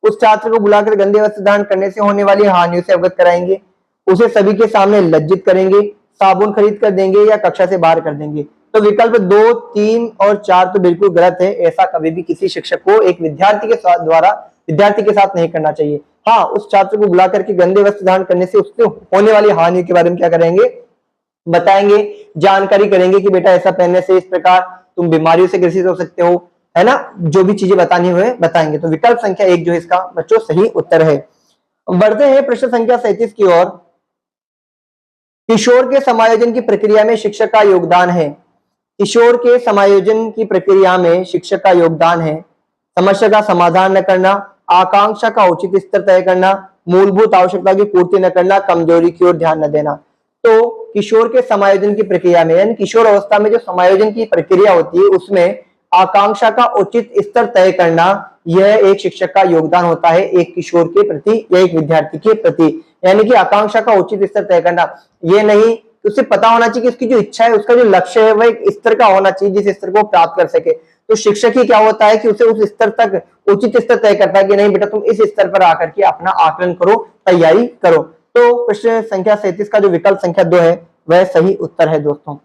उस छात्र को बुलाकर गंदे वस्त्र धारण करने से होने वाली हानियों से अवगत कराएंगे, उसे सभी के सामने लज्जित करेंगे, साबुन खरीद कर देंगे या कक्षा से बाहर कर देंगे। तो विकल्प 2, 3 और 4 तो बिल्कुल गलत है। ऐसा कभी भी किसी शिक्षक को एक विद्यार्थी के साथ द्वारा विद्यार्थी के साथ नहीं करना चाहिए। हाँ, उस छात्र को बुला करके गंदे वस्त्र धारण करने से उससे होने वाली हानि के बारे में क्या करेंगे? बताएंगे, जानकारी करेंगे कि बेटा ऐसा पहनने से इस प्रकार तुम बीमारियों से ग्रसित हो सकते हो, है ना, जो भी चीजें बतानी हुए बताएंगे। तो विकल्प संख्या 1 जो है इसका बच्चों सही उत्तर है। बढ़ते हैं प्रश्न संख्या 37 की ओर। किशोर के समायोजन की प्रक्रिया में शिक्षक का योगदान है, किशोर के समायोजन की प्रक्रिया में शिक्षक का योगदान है। समस्या का समाधान न करना, आकांक्षा का उचित स्तर तय करना, मूलभूत आवश्यकता की पूर्ति न करना, कमजोरी की ओर ध्यान न देना। तो किशोर के समायोजन की प्रक्रिया में, यानी किशोर अवस्था में जो समायोजन की प्रक्रिया होती है उसमें आकांक्षा का उचित स्तर तय करना, यह एक शिक्षक का योगदान होता है एक किशोर के प्रति या एक विद्यार्थी के प्रति। यानी कि आकांक्षा का उचित स्तर तय करना, यह नहीं, उसे पता होना चाहिए कि उसकी जो इच्छा है, उसका जो लक्ष्य है, वह एक स्तर का होना चाहिए जिस स्तर को प्राप्त कर सके। तो शिक्षक ही क्या होता है कि उसे उस स्तर तक उचित स्तर तय करता है कि नहीं बेटा तुम इस स्तर पर आकर के अपना आकलन करो, तैयारी करो। तो प्रश्न संख्या 37 का जो विकल्प संख्या 2 है वह सही उत्तर है दोस्तों।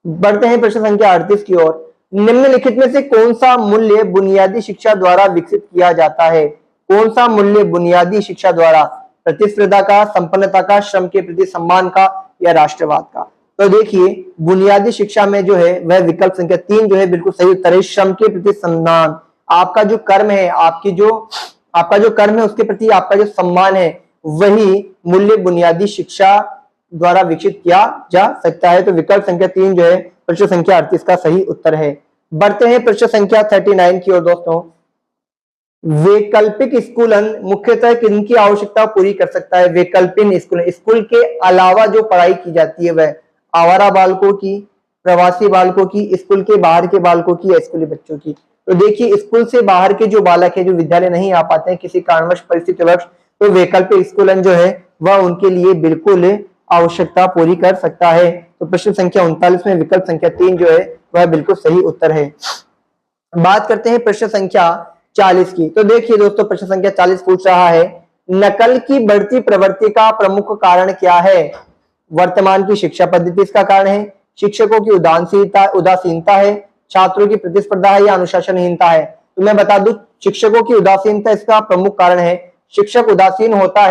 बढ़ते हैं प्रश्न संख्या 38 की ओर। निम्नलिखित में से कौन सा मूल्य बुनियादी शिक्षा द्वारा विकसित किया जाता है? कौन सा मूल्य बुनियादी शिक्षा द्वारा? प्रतिस्पर्धा का, संपन्नता का, श्रम के प्रति सम्मान का या राष्ट्रवाद का? तो देखिए, बुनियादी शिक्षा में जो है वह विकल्प संख्या 3 जो है बिल्कुल सही उत्तर है, श्रम के प्रति सम्मान। आपका जो कर्म है, आपका जो कर्म है उसके प्रति आपका जो सम्मान है, वही मूल्य बुनियादी शिक्षा द्वारा विकसित किया जा सकता है। तो विकल्प संख्या 3 जो है प्रश्न संख्या 38 का सही उत्तर है। बढ़ते हैं प्रश्न संख्या 39 की ओर दोस्तों। वैकल्पिक स्कूलन मुख्यतः किनकी आवश्यकता पूरी कर सकता है? वैकल्पिक स्कूल, स्कूल के अलावा जो पढ़ाई की जाती है वह आवारा बालकों की, प्रवासी बालकों की, स्कूल के बाहर के बालकों की या स्कूली बच्चों की? तो देखिए, स्कूल से बाहर के जो बालक है, जो विद्यालय नहीं आ पाते हैं किसी कारणवश, परिस्थितिवश, तो वैकल्पिक स्कूलन जो है वह उनके लिए बिल्कुल आवश्यकता पूरी कर सकता है। तो प्रश्न संख्या 39 में विकल्प संख्या 3 जो है वह बिल्कुल सही उत्तर है। बात करते हैं प्रश्न संख्या 40 की। तो देखिए दोस्तों, प्रश्न संख्या 40 पूछ रहा है, नकल की बढ़ती प्रवृत्ति का प्रमुख कारण क्या है? वर्तमान की शिक्षा पद्धति इसका कारण है, शिक्षकों की उदासीनता है, छात्रों की प्रतिस्पर्धा है या अनुशासनहीनता है? तो मैं बता दूं, शिक्षकों की उदासीनता इसका प्रमुख कारण है। शिक्षक उदासीन होता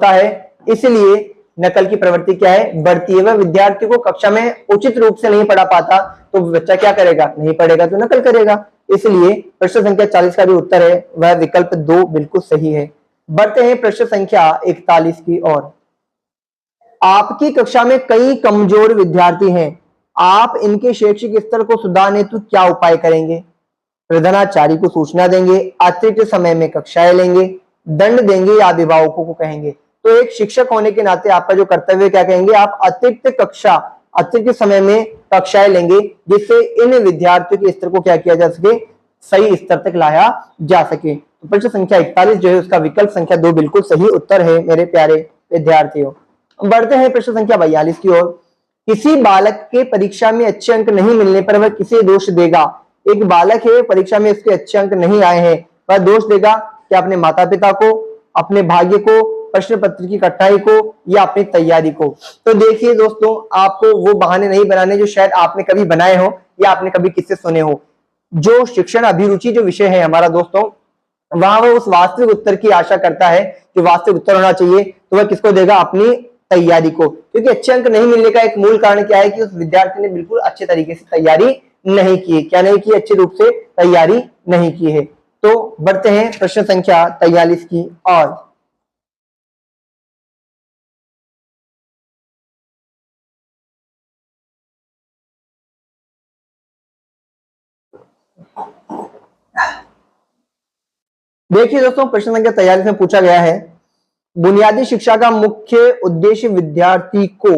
है, इसलिए नकल की प्रवृत्ति क्या है? बढ़ती है। वह विद्यार्थी को कक्षा में उचित रूप से नहीं पढ़ा पाता तो बच्चा क्या करेगा? नहीं पढ़ेगा तो नकल करेगा। इसलिए प्रश्न संख्या 40 का जो उत्तर है वह विकल्प 2 बिल्कुल सही है। बढ़ते हैं प्रश्न संख्या 41 की ओर। आपकी कक्षा में कई कमजोर विद्यार्थी हैं, आप इनके शैक्षिक स्तर को सुधारने हेतु क्या उपाय करेंगे? प्रधानाचार्य को सूचना देंगे, अतिरिक्त समय में कक्षाएं लेंगे, दंड देंगे या अभिभावकों को कहेंगे? तो एक शिक्षक होने के नाते आपका जो कर्तव्य क्या कहेंगे? आप अतिरिक्त समय में कक्षाएं लेंगे जिससे इन विद्यार्थियों के स्तर को क्या किया जा सके? सही स्तर तक लाया जा सके। तो प्रश्न संख्या 41 जो है उसका विकल्प संख्या 2 बिल्कुल सही उत्तर है मेरे प्यारे विद्यार्थियों। बढ़ते हैं प्रश्न संख्या 42 की ओर। किसी बालक के परीक्षा में अच्छे अंक नहीं मिलने पर वह किसे दोष देगा? एक बालक है, परीक्षा में उसके अच्छे अंक नहीं आए हैं, वह दोष देगा क्या अपने माता पिता को, अपने भाग्य को, प्रश्न पत्र की कठिनाई को, या अपनी तैयारी को? तो देखिए दोस्तों, आपको वो बहाने नहीं बनाने जो शायद आपने कभी बनाए हो या आपने कभी किससे सुने हो। जो शिक्षण अभिरुचि जो विषय है हमारा दोस्तों, वहां वो उस वास्तविक उत्तर की आशा करता है, जो वास्तविक उत्तर होना चाहिए, तो वह किसको देगा? अपनी तैयारी को। क्योंकि अच्छे अंक नहीं मिलने का एक मूल कारण क्या है कि उस विद्यार्थी ने बिल्कुल अच्छे तरीके से तैयारी नहीं की है। क्या नहीं की? अच्छे रूप से तैयारी नहीं की है। तो बढ़ते हैं प्रश्न संख्या 43 की ओर। देखिए दोस्तों, प्रश्न संख्या 43 में पूछा गया है, बुनियादी शिक्षा का मुख्य उद्देश्य विद्यार्थी को,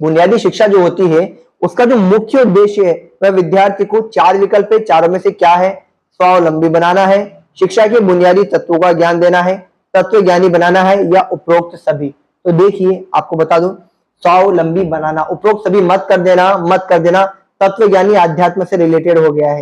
बुनियादी शिक्षा जो होती है उसका जो मुख्य उद्देश्य है वह विद्यार्थी को, चार विकल्प है, चारों में से क्या है? स्वावलंबी बनाना है, शिक्षा के बुनियादी तत्वों का ज्ञान देना है, तत्व ज्ञानी बनाना है, या उपरोक्त सभी। तो देखिए आपको बता दूं, स्वावलंबी बनाना, उपरोक्त सभी मत कर देना, मत कर देना। तत्व ज्ञानी आध्यात्म से रिलेटेड हो गया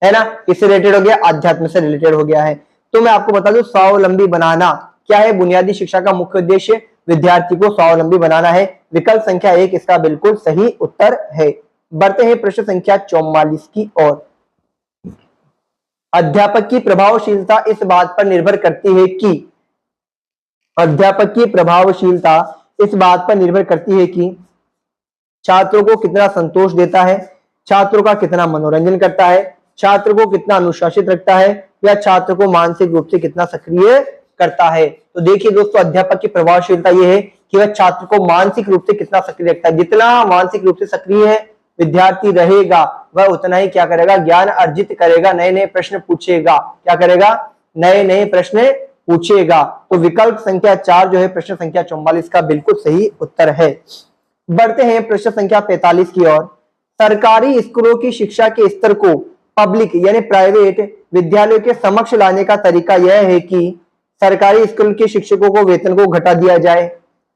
है ना? किससे रिलेटेड हो गया? आध्यात्म से रिलेटेड हो गया है। तो मैं आपको बता दूं, स्वावलंबी बनाना क्या है? बुनियादी शिक्षा का मुख्य उद्देश्य विद्यार्थी को स्वावलंबी बनाना है। विकल्प संख्या 1 इसका बिल्कुल सही उत्तर है। बढ़ते हैं प्रश्न संख्या 44 की ओर। अध्यापक की प्रभावशीलता इस बात पर निर्भर करती है कि, अध्यापक की प्रभावशीलता इस बात पर निर्भर करती है कि छात्रों को कितना संतोष देता है, छात्रों का कितना मनोरंजन करता है, छात्र को कितना अनुशासित रखता है, या छात्र को मानसिक रूप से कितना सक्रिय करता है। तो देखिए दोस्तों, अध्यापक की प्रभावशीलता यह है कि वह छात्र को मानसिक रूप से कितना सक्रिय रखता है। जितना मानसिक रूप से सक्रिय है विद्यार्थी रहेगा, वह उतना ही क्या करेगा? ज्ञान अर्जित करेगा, नए नए प्रश्न पूछेगा। क्या करेगा? नए नए प्रश्न पूछेगा। तो विकल्प संख्या 4 जो है प्रश्न संख्या 44 का बिल्कुल सही उत्तर है। बढ़ते हैं प्रश्न संख्या 45 की ओर। सरकारी स्कूलों की शिक्षा के स्तर को पब्लिक यानी प्राइवेट विद्यालयों के समक्ष लाने का तरीका यह है कि सरकारी स्कूल के शिक्षकों को वेतन को घटा दिया जाए,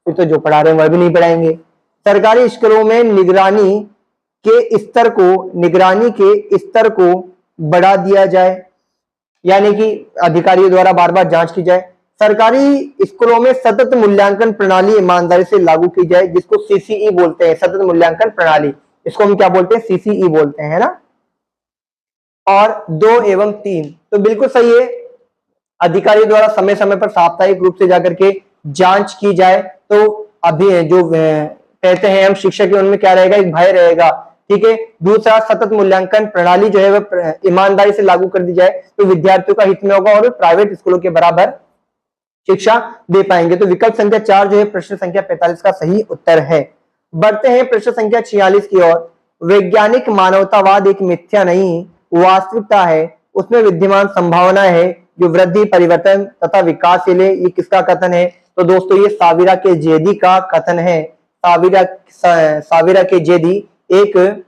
फिर तो जो पढ़ा रहे हैं वह भी नहीं पढ़ाएंगे। सरकारी स्कूलों में निगरानी के स्तर को बढ़ा दिया जाए, यानी कि अधिकारियों द्वारा बार बार जांच की जाए। सरकारी स्कूलों में सतत मूल्यांकन प्रणाली ईमानदारी से लागू की जाए, जिसको सीसीई बोलते हैं, सतत मूल्यांकन प्रणाली। इसको हम क्या बोलते हैं? सीसीई बोलते हैं ना। और 2 एवं 3 तो बिल्कुल सही है। अधिकारी द्वारा समय समय पर साप्ताहिक रूप से जाकर के जांच की जाए। तो अभी जो कहते हैं हम शिक्षक के, उनमें क्या रहेगा? एक भय रहेगा। ठीक है। दूसरा, सतत मूल्यांकन प्रणाली जो है वह ईमानदारी से लागू कर दी जाए, तो विद्यार्थियों का हित में होगा और प्राइवेट स्कूलों के बराबर शिक्षा दे पाएंगे। तो विकल्प संख्या 4 जो है प्रश्न संख्या 45 का सही उत्तर है। बढ़ते हैं प्रश्न संख्या 46 की ओर। वैज्ञानिक मानवतावाद एक मिथ्या नहीं वास्तविकता है, उसमें विद्यमान संभावना है जो वृद्धि, परिवर्तन तथा विकासशील है। ये किसका कथन है? तो दोस्तों ये साविरा के जेदी का कथन है। साविरा के जेदी एक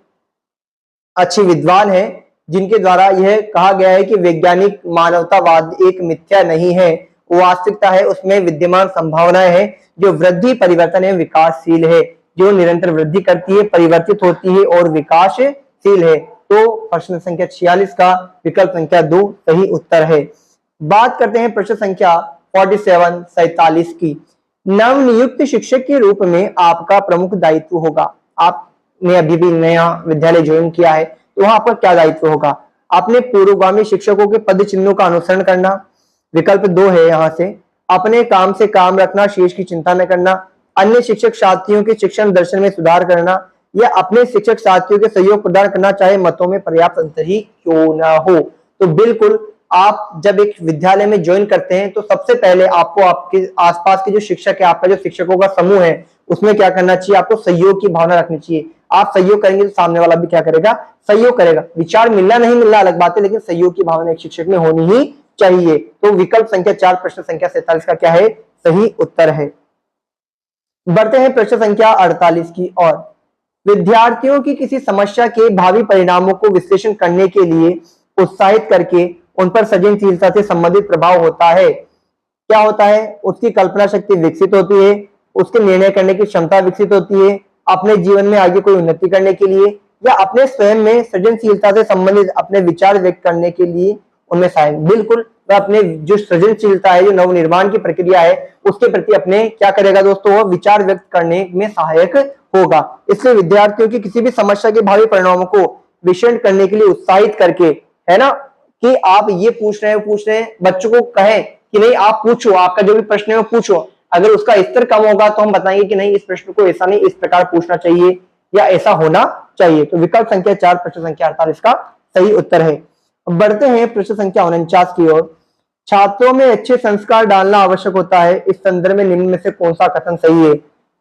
अच्छी विद्वान है, जिनके द्वारा यह कहा गया है कि वैज्ञानिक मानवतावाद एक मिथ्या नहीं है, वास्तविकता है, उसमें विद्यमान संभावनाएं हैं जो वृद्धि, परिवर्तन है, विकासशील है, जो निरंतर वृद्धि करती है, परिवर्तित होती है और विकासशील है। तो प्रश्न संख्या 46 का विकल्प संख्या 2 सही उत्तर है। बात करते हैं प्रश्न संख्या 47 की। नवनियुक्त शिक्षक के रूप में आपका प्रमुख दायित्व होगा। आपने अभी भी नया विद्यालय ज्वाइन किया है, तो वहां आपका क्या दायित्व होगा? अपने पूर्वगामी शिक्षकों के पद चिन्हों का अनुसरण करना, विकल्प 2 है यहां से। अपने काम से काम रखना, शेष की चिंता न करना, अन्य शिक्षक साथियों के शिक्षण दर्शन में सुधार करना, या अपने शिक्षक साथियों के सहयोग प्रदान करना, चाहे मतों में पर्याप्त अंतर ही क्यों ना हो। तो बिल्कुल, आप जब एक विद्यालय में ज्वाइन करते हैं तो सबसे पहले आपको आपके आसपास के जो शिक्षक है, आपका जो शिक्षकों का समूह है, उसमें क्या करना चाहिए? आपको सहयोग की भावना रखनी चाहिए। आप सहयोग करेंगे तो सामने वाला भी क्या करेगा? सहयोग करेगा। विचार मिलना नहीं मिलना अलग बात है, लेकिन सहयोग की भावना एक शिक्षक में होनी ही चाहिए। तो विकल्प संख्या 4 प्रश्न संख्या 47 का क्या है? सही उत्तर है। बढ़ते हैं प्रश्न संख्या 48 की ओर। विद्यार्थियों की किसी समस्या के भावी परिणामों को विश्लेषण करने के लिए उत्साहित करके उन पर सृजनशीलता से संबंधित प्रभाव होता है। क्या होता है? उसकी कल्पना शक्ति विकसित होती है, उसके निर्णय करने की क्षमता विकसित होती है, अपने जीवन में आगे कोई उन्नति करने के लिए या अपने स्वयं में सृजनशीलता से संबंधित अपने विचार व्यक्त करने के लिए उनमें सहायक। बिल्कुल, वह अपने जो सृजनशीलता है, जो नवनिर्माण की प्रक्रिया है, उसके प्रति अपने क्या करेगा दोस्तों, वह विचार व्यक्त करने में सहायक होगा। इसलिए विद्यार्थियों की किसी भी समस्या के भावी परिणामों को विश्लेषण करने के लिए उत्साहित करके, है ना, कि आप ये पूछ रहे हैं, बच्चों को कहें कि नहीं आप पूछो, आपका जो भी प्रश्न है वो पूछो। अगर उसका स्तर कम होगा तो हम बताएंगे कि नहीं, इस प्रश्न को ऐसा नहीं, इस प्रकार पूछना चाहिए या ऐसा होना चाहिए। तो विकल्प संख्या 4 प्रश्न संख्या 48 का सही उत्तर है। बढ़ते हैं प्रश्न संख्या 49 की ओर। छात्रों में अच्छे संस्कार डालना आवश्यक होता है, इस संदर्भ में निम्न में से कौन सा कथन सही है?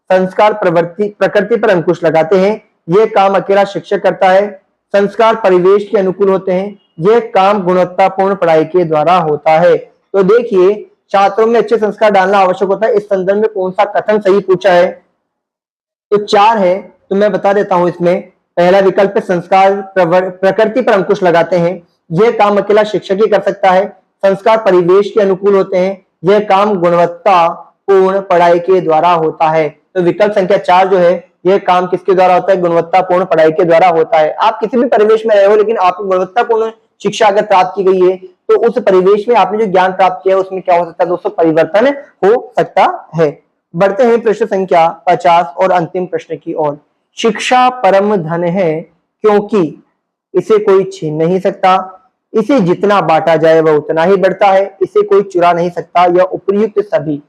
संस्कार प्रकृति पर अंकुश लगाते हैं, यह काम अकेला शिक्षक करता है। संस्कार परिवेश के अनुकूल होते हैं, यह काम गुणवत्तापूर्ण पढ़ाई के द्वारा होता है। तो देखिए, छात्रों में अच्छे संस्कार डालना आवश्यक होता है, इस संदर्भ में कौन सा कथन सही पूछा है? तो 4 है, तो मैं बता देता हूं इसमें। पहला विकल्प है संस्कार प्रकृति पर अंकुश लगाते हैं, यह काम अकेला शिक्षक ही कर सकता है। संस्कार परिवेश के अनुकूल होते हैं, यह काम गुणवत्तापूर्ण पढ़ाई के द्वारा होता है। तो विकल्प संख्या 4 जो है, यह काम किसके द्वारा होता है? गुणवत्तापूर्ण पढ़ाई के द्वारा होता है। आप किसी भी परिवेश में रहे हो, लेकिन आपको गुणवत्तापूर्ण शिक्षा अगर प्राप्त की गई है तो उस परिवेश में आपने जो ज्ञान प्राप्त किया है उसमें क्या हो सकता है दोस्तों? परिवर्तन हो सकता है। बढ़ते हैं प्रश्न संख्या 50 और अंतिम प्रश्न की ओर। शिक्षा परम धन है, क्योंकि इसे कोई छीन नहीं सकता, इसे जितना बांटा जाए वह उतना ही बढ़ता है, इसे कोई चुरा नहीं सकता, यह उपयुक्त सभी।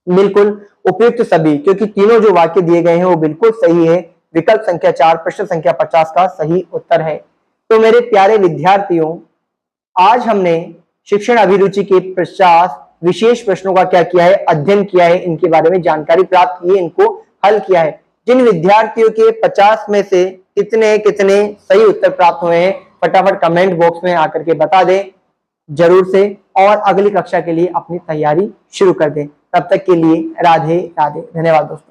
बिल्कुल उपयुक्त सभी, क्योंकि तीनों जो वाक्य दिए गए हैं वो बिल्कुल सही है। विकल्प संख्या 4 प्रश्न संख्या 50 का सही उत्तर है। तो मेरे प्यारे विद्यार्थियों, आज हमने शिक्षण अभिरुचि के 50 विशेष प्रश्नों का क्या किया है? अध्ययन किया है, इनके बारे में जानकारी प्राप्त की है, इनको हल किया है। जिन विद्यार्थियों के 50 में से कितने कितने सही उत्तर प्राप्त हुए हैं, फटाफट कमेंट बॉक्स में आकर के बता दें जरूर से, और अगली कक्षा के लिए अपनी तैयारी शुरू कर दें। तब तक के लिए राधे राधे, धन्यवाद दोस्तों।